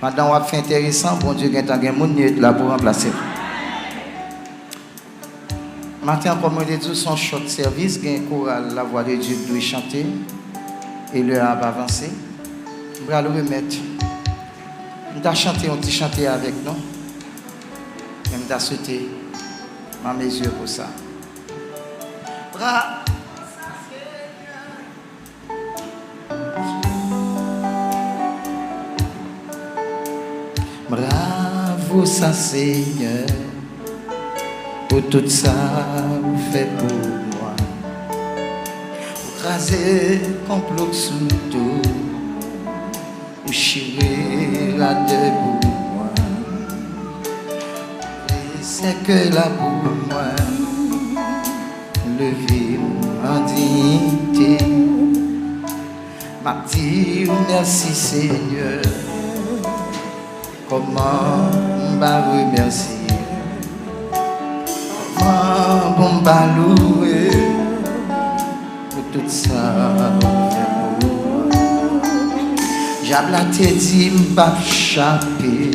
Maintenant, on a fait intéressant, bon Dieu, il y a des gens qui sont là pour remplacer. Maintenant, comme on dit, son short service, il y a un choral, la voix de Dieu doit chanter et l'heure va avancer. On va le remettre. On a chanté, on a chanté avec nous. Et on a sauté à mes yeux pour ça. Bravo, ça Seigneur, pour tout ça vous faites pour moi. Vous crasez complot sous tout. Vous chirez la debout moi. Et c'est que là pour moi, lever en dignité. M'a dit merci Seigneur. Comment m'a remercier? Comment bon m'a louer pour tout ça? J'abla te dit m'pa chapé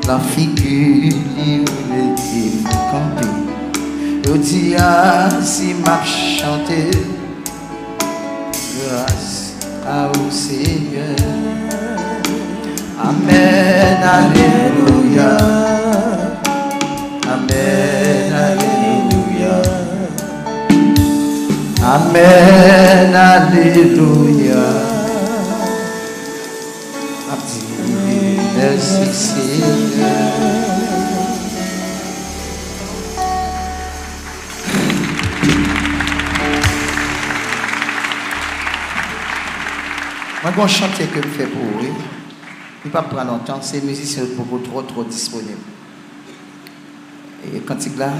la figure li ou le camper. Je dis si m'a chanté grâce à au Seigneur. Amen, alléluia. Amen, alléluia. Amen, alléluia. Merci Seigneur. Moi, je chanter que je fais pour eux. Il ne va pas prendre longtemps, ces musiciens sont beaucoup trop disponibles. Et quand il là,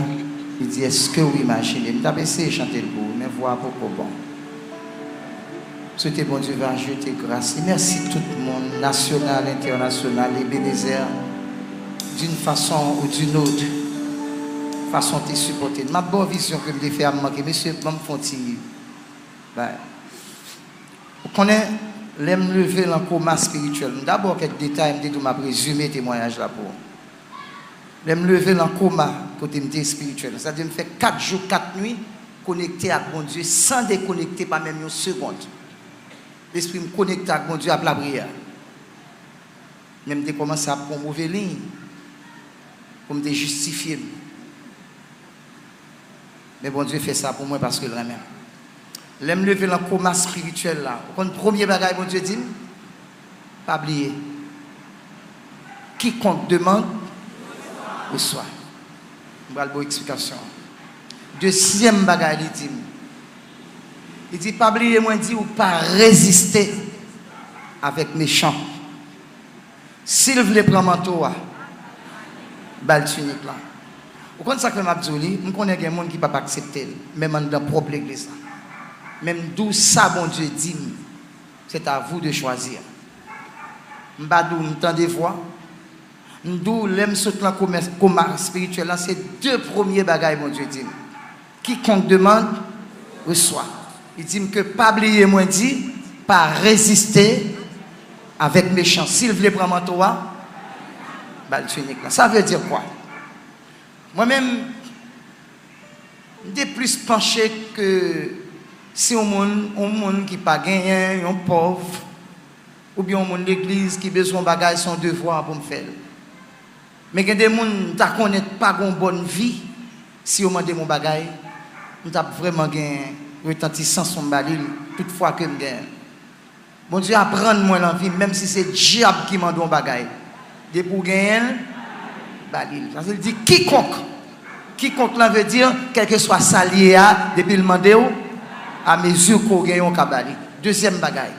il dit est-ce que vous imaginez? Je vais essayer de chanter pour vous, mais voir pourquoi bon. Souhaitez bon Dieu va jeter grâce. Et merci tout le monde, national, international, les bénézères, d'une façon ou d'une autre, façon de supporter. Ma bonne vision que je fais à manquer, monsieur, je me fais vous connaissez, l'aime lever dans le coma spirituel. D'abord, quelques détails, je vais résumer le témoignage là pour. L'aime lever dans le coma côté spirituel. C'est-à-dire, je fais 4 jours, 4 nuits connecté à mon Dieu sans déconnecter pas même une seconde. L'esprit me connecte avec mon Dieu à la prière. Même de commencer à prendre une mauvaise ligne, pour me justifier. Mais bon Dieu fait ça pour moi parce que le remède. L'aime lever dans le coma spirituel là. Quand le premier bagage, bon Dieu dit, pas oublier. Quiconque demande, reçoit. Je vais vous explication. Deuxième bagage, il dit. Il dit, pas oublier, moi, dit, ou pas résister avec méchants. S'il veut prendre manteau, bal tunique là. Vous connaissez ça que m'a dit, je connais des gens qui ne peuvent pas accepter, même dans la propre église. Même d'où ça, bon Dieu dit, c'est à vous de choisir. Je m'entends des voix. D'où l'aime sauter dans le coma spirituel, c'est 2 premiers bagages, mon Dieu dit. Quiconque demande, reçoit. Il dit que pas oublier, moi dit, pas résister avec méchants. S'il veut prendre manteau, bal tunique. Ça veut dire quoi? Moi-même, je suis plus penché que si un monde qui n'a pas gagné, un pauvre, ou bien un monde de l'église qui a besoin de bagages, son devoir pour me faire. Mais il y a des gens qui ne connaissent pas une bonne vie. Si on m'a demandé mon bagage, nous avons vraiment gagné retentissant son balil toutefois que je gagne. Bon Dieu, apprendre-moi l'envie, même si c'est le diable qui m'a donné un bagage. De pour gagner, balil. Ça veut dire quiconque. Quiconque là veut dire, quel que soit salier, depuis le mandé, à mesure qu'on gagne un kabali. Deuxième bagage.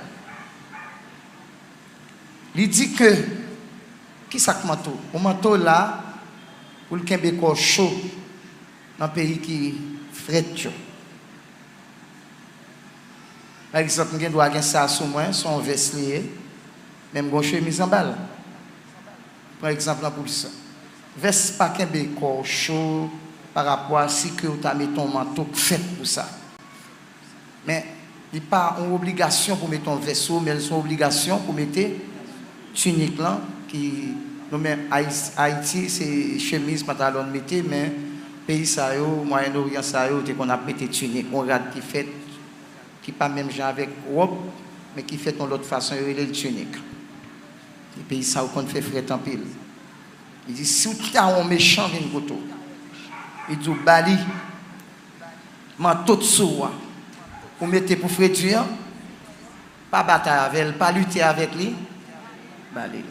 Il dit que, qui ça que manteau? Un manteau là, pour le Québec chaud, dans un pays qui fret. Par exemple, je dois avoir ça sur moi, son veste lié, même une chemise en balle. Par exemple, pour ça. Veste pas Québec chaud par rapport à si que tu as mis ton manteau fait pour ça. Mais il n'y a pas une obligation pour mettre ton vaisseau, mais c'est une obligation pour mettre tunique là, qui nous met Haïti, c'est chemise, pantalon métier, mais pays ça, Moyen-Orient ça, qu'on a pété tunique, on regarde qui fait, qui pas même genre avec robe, mais qui fait de l'autre façon, il est le tunique. Les pays ça, qu'on fait frais en pile. Il dit, si tu as un méchant, vient de il dit, bali, manteau de soie, pour mettre pour frédure, pas bataille avec elle, pas lutter avec lui, bali.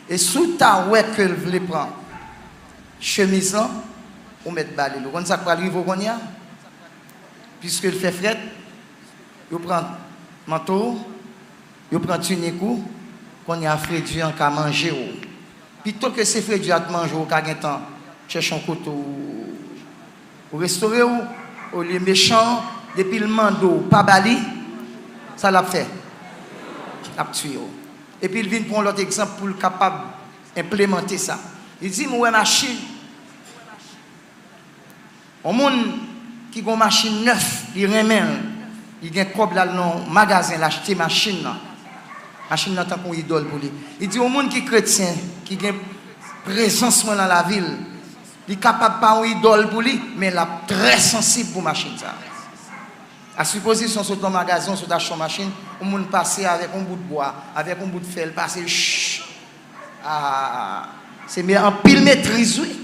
Et sous ta ouais que vous voulez prendre, chemise là, on met bali. Vous savez quoi arrive au Gonia? Puisque il fait fret, vous prenez manteau, vous prenez tunique, qu'on y a frédure en qu'à manger. Plutôt que c'est frédure à manger, au cas temps, cherche un couteau au restaurant, au lieu méchant, depuis le mando, pas bali, ça l'a fait. A tué. Et puis il vient pour l'autre exemple pour le capable d'implémenter ça. Il dit, moi, machine. Au monde qui a une machine neuve, il remet, il a un cob dans le magasin, l'acheter machine. Machine n'a pas pour idole pour lui. Il dit, au monde qui est chrétien, qui a une présence dans la ville, il est capable pas une idole pour lui, mais il est très sensible pour machine. Ça. À supposition sur ton magasin, sur ta machine, on peut passer avec un bout de bois, avec un bout de fer, passer. C'est bien en pile maîtrise, oui.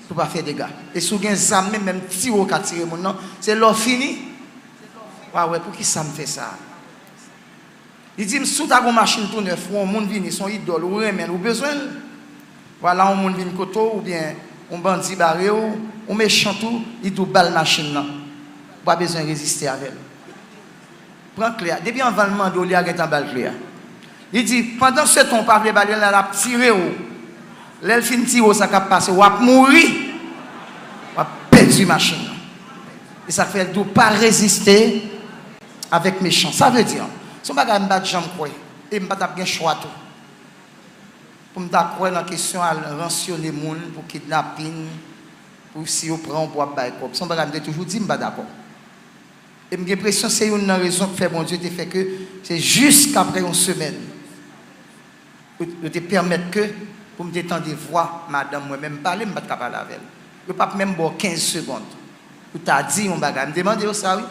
Pour ne pas faire des dégâts. Et si vous avez des armes, même si vous avez tiré mon nom, c'est l'heure fini. Ouais, pour qui ça me fait ça? Il dit, si tu as une machine tout neuf, ou un monde vient, son idole, ou remède, ou besoin. Voilà, un monde vient koto, ou bien un bandit barré, ou méchant tout, il doit balle machine là. Pas besoin de résister avec elle. Prends clair. Depuis un valement d'eau, il y a un balle clair. Il dit, pendant ce temps, pas de balle, il a tiré. L'elle fin tire, ça va passer, ou va mourir, ou va perdre la machine. Et ça fait qu'elle ne doit pas résister avec méchant. Ça veut dire, si on ne peut pas jambe quoi, et on ne peut pas bien choix tout. Pour me croire dans la question de rationner les gens pour kidnapping, pour si on prend pour bailler comme ça, on va toujours dire, je ne suis pas d'accord. Et j'ai l'impression que c'est une raison que fait mon Dieu fait que c'est jusqu'après une semaine. Je te permettre que, pour me détendre des voix, madame, moi-même parler, je ne peux pas parler avec elle. Je ne peux pas même boire 15 secondes. Pour t'as dit un bagage. Je me demande ça, oui.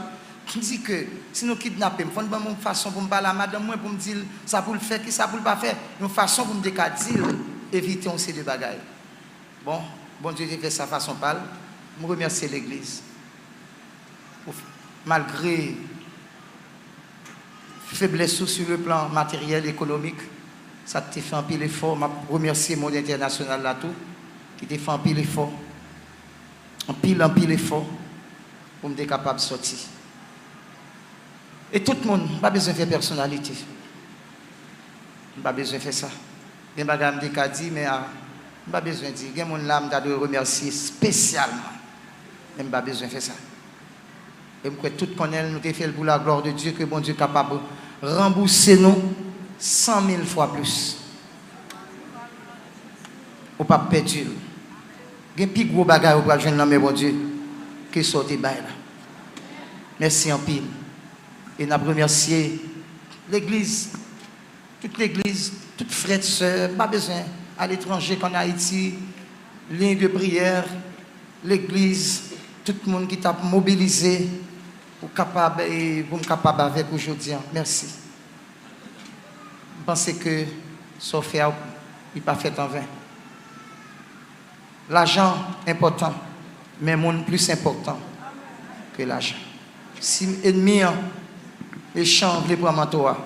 Je me dis que si nous kidnappons, il faut une façon pour me parler à madame, moi, pour me dire ça pour le faire, qui ça pour le pas faire. Une façon pour me dire éviter ces deux bagages. Bon Dieu, j'ai fait sa façon de parler. Je remercie l'Église. Malgré faiblesse sur le plan matériel, économique, ça te fait un pile effort. Je remercie le monde international là tout, qui te fait un pile effort. Un pile effort pour me être capable de sortir. Et tout le monde, pas besoin de faire personnalité. Pas besoin de faire ça. Il y a des gens qui ont dit, mais pas besoin de dire. Il y a des gens qui doivent remercier spécialement. Mais pas besoin de faire ça. Et que tout connaît, nous avons fait pour la gloire de Dieu, que bon Dieu est capable de rembourser nous 100 000 fois plus. Ou pas perdre. Il y a un plus gros bagage pour jeune homme, bon Dieu, qui sort des bails là. Merci en pile. Et nous remercié l'Église, toutes frères et sœurs, pas besoin à l'étranger qu'en Haïti, ligne de prière, l'Église, tout le monde qui t'a mobilisé pour capable et pour me capable avec aujourd'hui. Merci. Je pense que Sophia n'est pas fait en vain. L'argent important, mais mon plus important que l'argent. Si ennemi, les champs, les bras toi,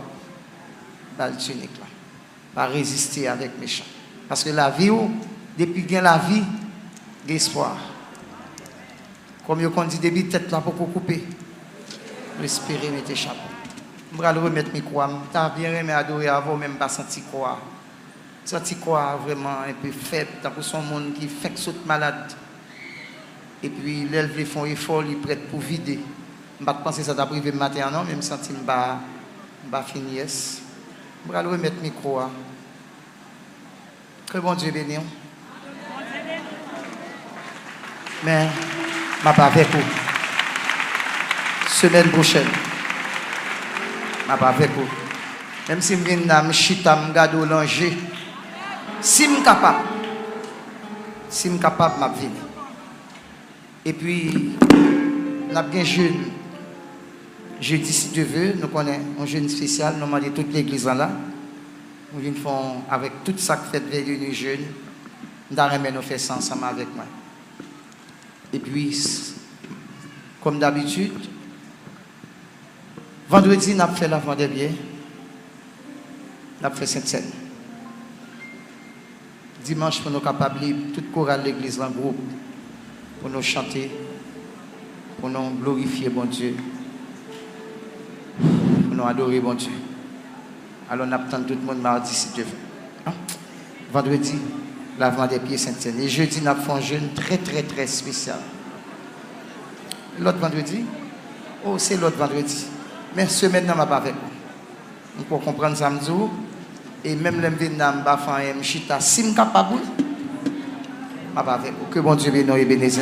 dans le tunique là, pas résister avec méchant. Parce que la vie, depuis qu'il y a la vie, l'espoir. Comme on dit, depuis tête là pour couper, respirer, mettre chapeau. Je vais remettre mes croix. Je vais bien aimé adorer avant, même pas senti quoi. Senti quoi vraiment un peu faible, tant que son monde qui fait que saute malade. Et puis, les font effort, ils prêtent pour vider. Je ne vais pas penser que ça t'a privé le matin, non, mais je sens que je vais finir. Je vais remettre mes croix. Que bon Dieu bénisse. Mais, je ne vais pas avec vous. Semaine prochaine, je ne vais pas avec vous. Même si je viens de chita, je garde au langer. Si je suis capable, je vais venir. Et puis, nous avons un jeune. Jeudi, si Dieu veut, nous connaissons un jeune spécial. Nous demandons toute l'église là. Nous venons avec toute ça qui fait veiller les jeunes. Nous allons faire ça ensemble avec moi. Et puis, comme d'habitude, vendredi, nous avons fait l'avant des biens. Nous avons fait Sainte-Seine. Dimanche, pour nous capables, toute chorale de l'église en groupe, pour nous chanter, pour nous glorifier, bon Dieu, pour nous adorer, bon Dieu. Alors, nous attendons tout le monde mardi, si Dieu veut. Hein? Vendredi, lavement des pieds Sainte-Seine. Et jeudi, nous avons fait un jeûne très, très, très spécial. L'autre vendredi? Oh, c'est l'autre vendredi. Mais semaine, nous n'avons pas avec vous. On peut comprendre ça, et même les Vietnam, je suis capable. Que bon Dieu bénisse et bénisse.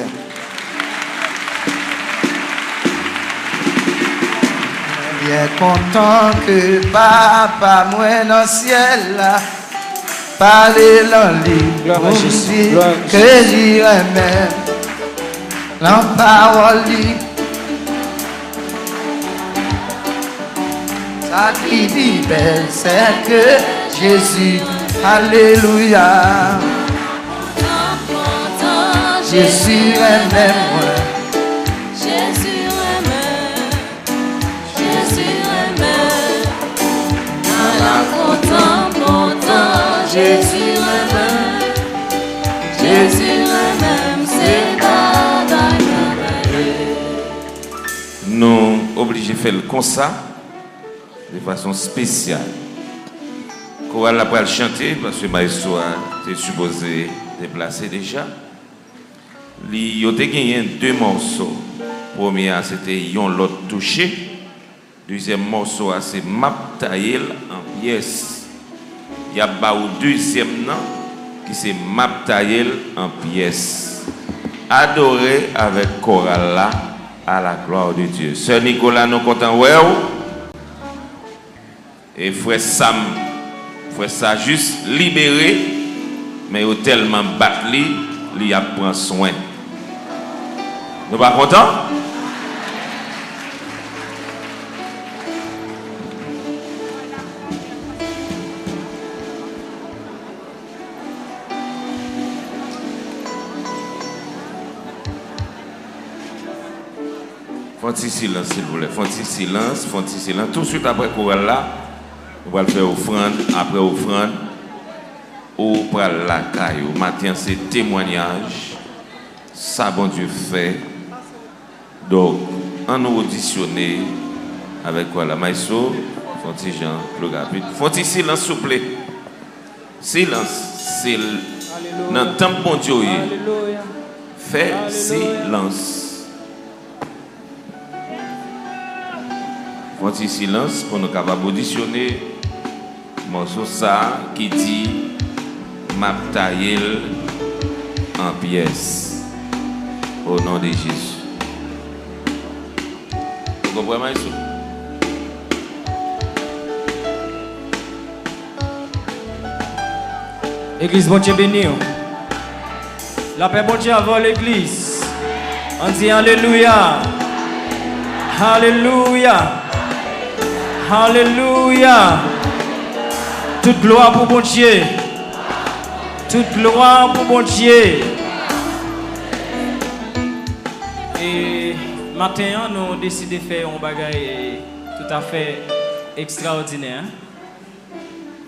Bien content que papa, moi dans le ciel, parle dans le livre, que j'irai même la parole. Ça qui dit belle, c'est que Jésus, alléluia. Jésus aime moi. Jésus aime. Jésus aime. Content, Jésus aime. Jésus aime. C'est pas nous obligés de faire le concert de façon spéciale. Chorale la pour chanter parce que maestro était supposé déplacer déjà. Il y a gagné 2 morceaux. Premier c'était Yon l'autre touché. Deuxième morceau c'est Map Taïl en pièces. Il y a un deuxième nom qui c'est Map Taïl en pièces. Adoré avec chorale là à la gloire de Dieu. Sœur Nicolas nous content ouais. Et frère Sam, frère ça juste libéré, mais il tellement battu, il a pris soin. Nous pas contents? Font-il silence s'il vous plaît, font-il silence. Tout de suite après chorale là. On va le faire offrande, après offrande, ou pour la caille. Matin, c'est témoignage. Ça, bon Dieu fait. Donc, on nous auditionner avec quoi la maïso, font-ils Jean, plus rapide. Font-ils silence, s'il vous plaît. Silence, c'est dans le temps bon Dieu. Fait silence. Font-ils silence pour nous capables auditionner. Morceau ça qui dit Maptaïl en pièces au nom de Jésus. Vous comprenez ça? Église, bon Dieu béni. La paix, bon Dieu, avant l'église. On dit Alléluia. Alléluia. Alléluia. Toute gloire pour bon Dieu. Toute gloire pour bon Dieu. Et matin, nous avons décidé de faire un bagage tout à fait extraordinaire.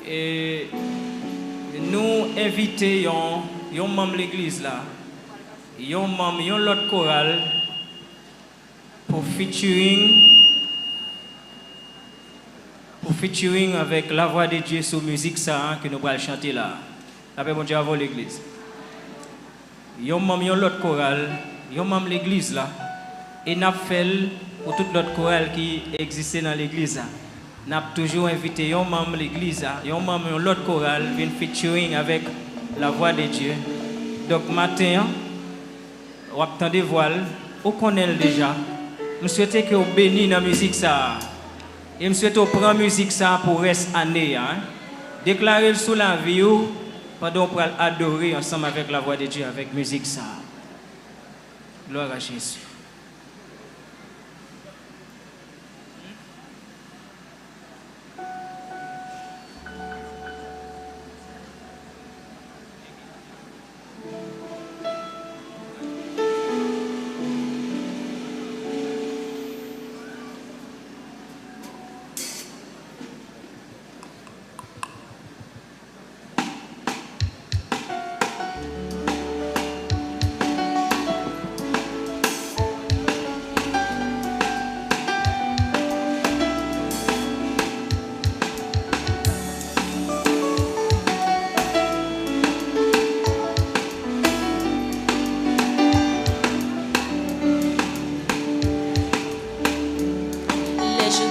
Et nous invitons un membre de l'église là, un membre, l'autre chorale pour featuring avec la voix de Dieu sur musique ça que nous allons chanter là. La paix bon Dieu avant l'église. Un membre, l'autre chorale, un membre de l'église là, et n'a fait pour toute l'autre chorale qui existait dans l'église là. N'a toujours invité un membre de l'église, un membre de l'autre chorale, vient featuring avec la voix de Dieu. Donc matin, on attend des voiles, on connaît déjà. Je souhaite que vous bénissez dans la musique ça. Et je souhaite que vous preniez la musique ça pour reste année. Déclarez sous la vie pendant qu'on va adorer ensemble avec la voix de Dieu, avec la musique ça. Gloire à Jésus.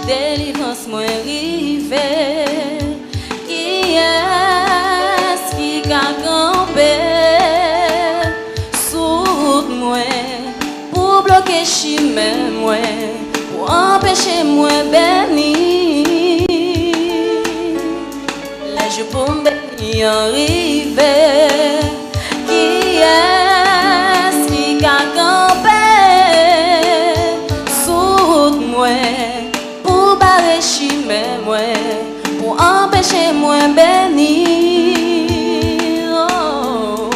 Délivrance moi rivé, qui est-ce qui a campé sous moi pour bloquer chemin moi, pour empêcher moi béni. Là je peux bénir arrivé, qui est-ce qui a campé sous moi pour empêcher moi bénir. Oh,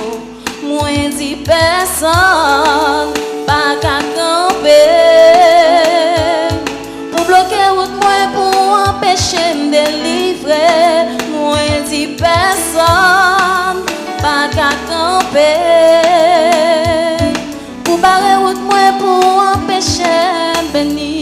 moi dis personne pas qu'à camper pour bloquer route moi pour empêcher me délivrer. Moi dis personne pas qu'à camper pour barrer route moi pour empêcher me bénir.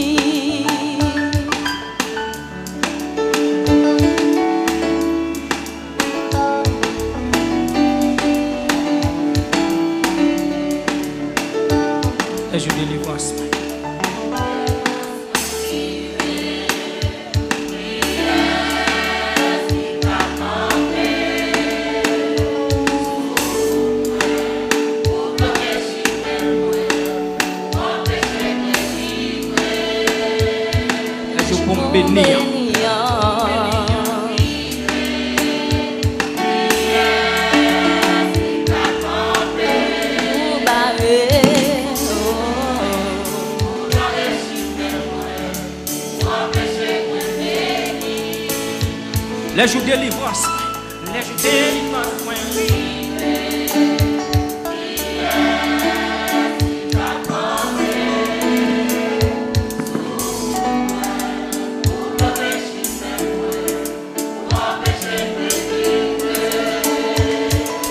Je délivrance. Je peux me bénir. Les jours de délivrance, les jours de délivrance,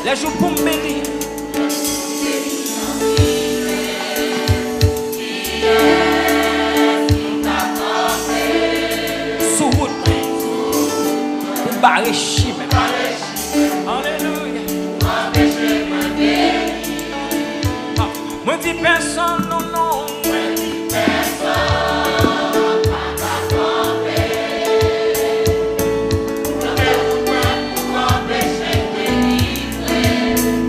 les jours pour me bénir. Alléluia. Moi dis personne, non, non. Moi dis personne, pas camper. Pour empêcher de délivrer.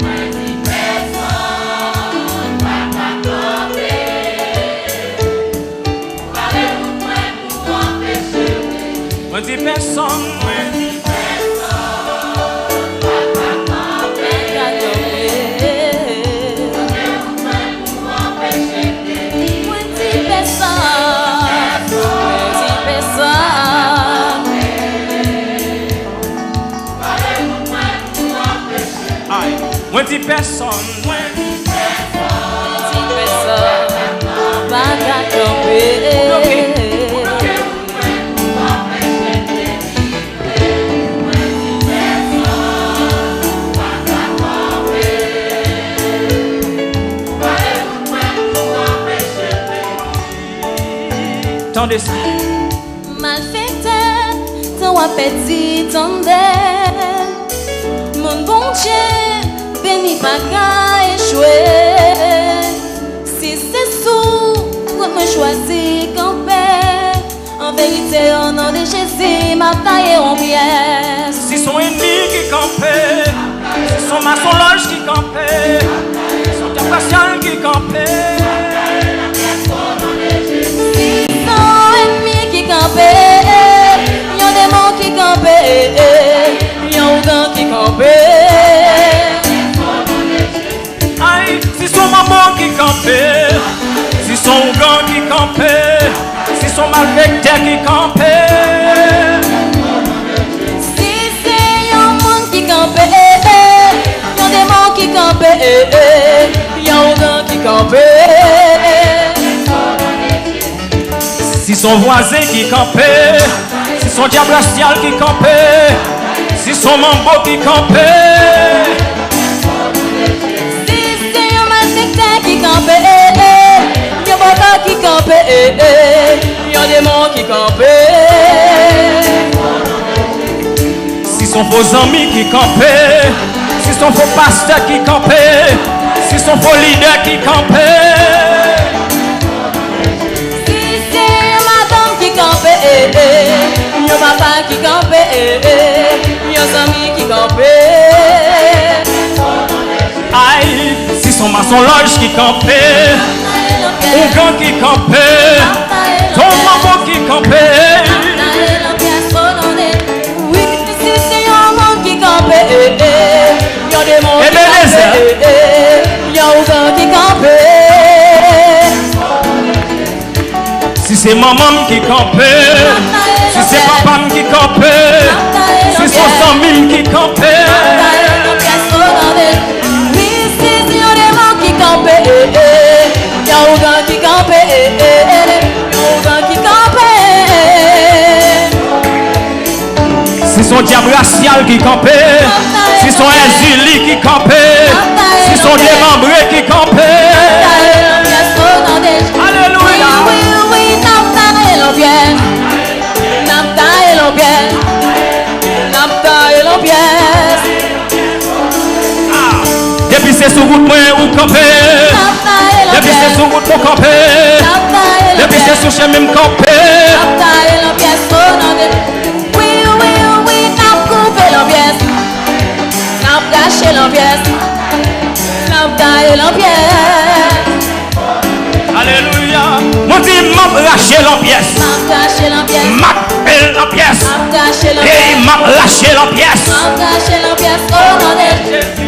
Moi dis personne, pas camper. Pour empêcher. Moi dis personne. Moi dis personne, moi dis personne, pas qu'à camper. Tendez ça. Malfaiteur, ton appétit tendait. Mon bon Dieu, béni pas qu'à échouer. Si c'est sous, pour me choisir camper. En vérité, au nom de Jésus, ma taille en pièces. Si son ennemi qui campait, si son maçon loge qui campait, si son diable patient qui campait. Si son ennemi qui campait, yon démon qui campait, yon ougan qui campait. Aïe, si son maman qui campait, si son ougan qui campait, si son malfecteur qui campait. Si c'est yon monde qui campait, yon démon qui campait, yon ougan qui campait. Si son voisin qui campait, si son diable astial qui campait, si son mambo qui campait. Si c'est yon malfecteur qui campait, yon boka qui campait, yon démon qui campait. Si son faux ami qui campait, si son faux pasteur qui campait, si son faux leader qui campait. Si c'est yon madame qui campait, yon papa qui campait, yon ami qui campait. Aïe, si son maçon loge qui campait, ougan qui campait, ton maman qui campait. Oui, si c'est yon monde qui campait, yon démon qui campait, yon ougan qui campait. Si c'est maman qui campait, si c'est papa qui campait, si c'est son ami qui campait. Oui, si c'est yon démon qui campait, yon ougan qui campait, yon ougan qui campait. Si son diable racial qui campait, si son exilé qui campait, si son démembré qui campait. Alléluia. Oui, Napta et l'ambiance. Napta et l'ambiance. Napta et l'ambiance. Depuis c'est sous route moi ou camper. Depuis c'est sous route pour camper. Depuis c'est sous chemin me camper. Napta et l'ambiance. Oui, Nap coupé l'ambiance. Nap gâché l'ambiance. Napta et l'ambiance. Alléluia. Mon dit m'a lâché la pièce. Nap gâché l'ambiance. M'a la pièce. Nap gâché l'ambiance. Et m'a lâché la pièce. Nap gâché l'ambiance. Oh non,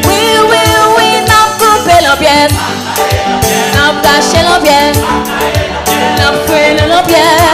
oui, Nap coupé l'ambiance. Nap gâché l'ambiance. Nap foué l'ambiance.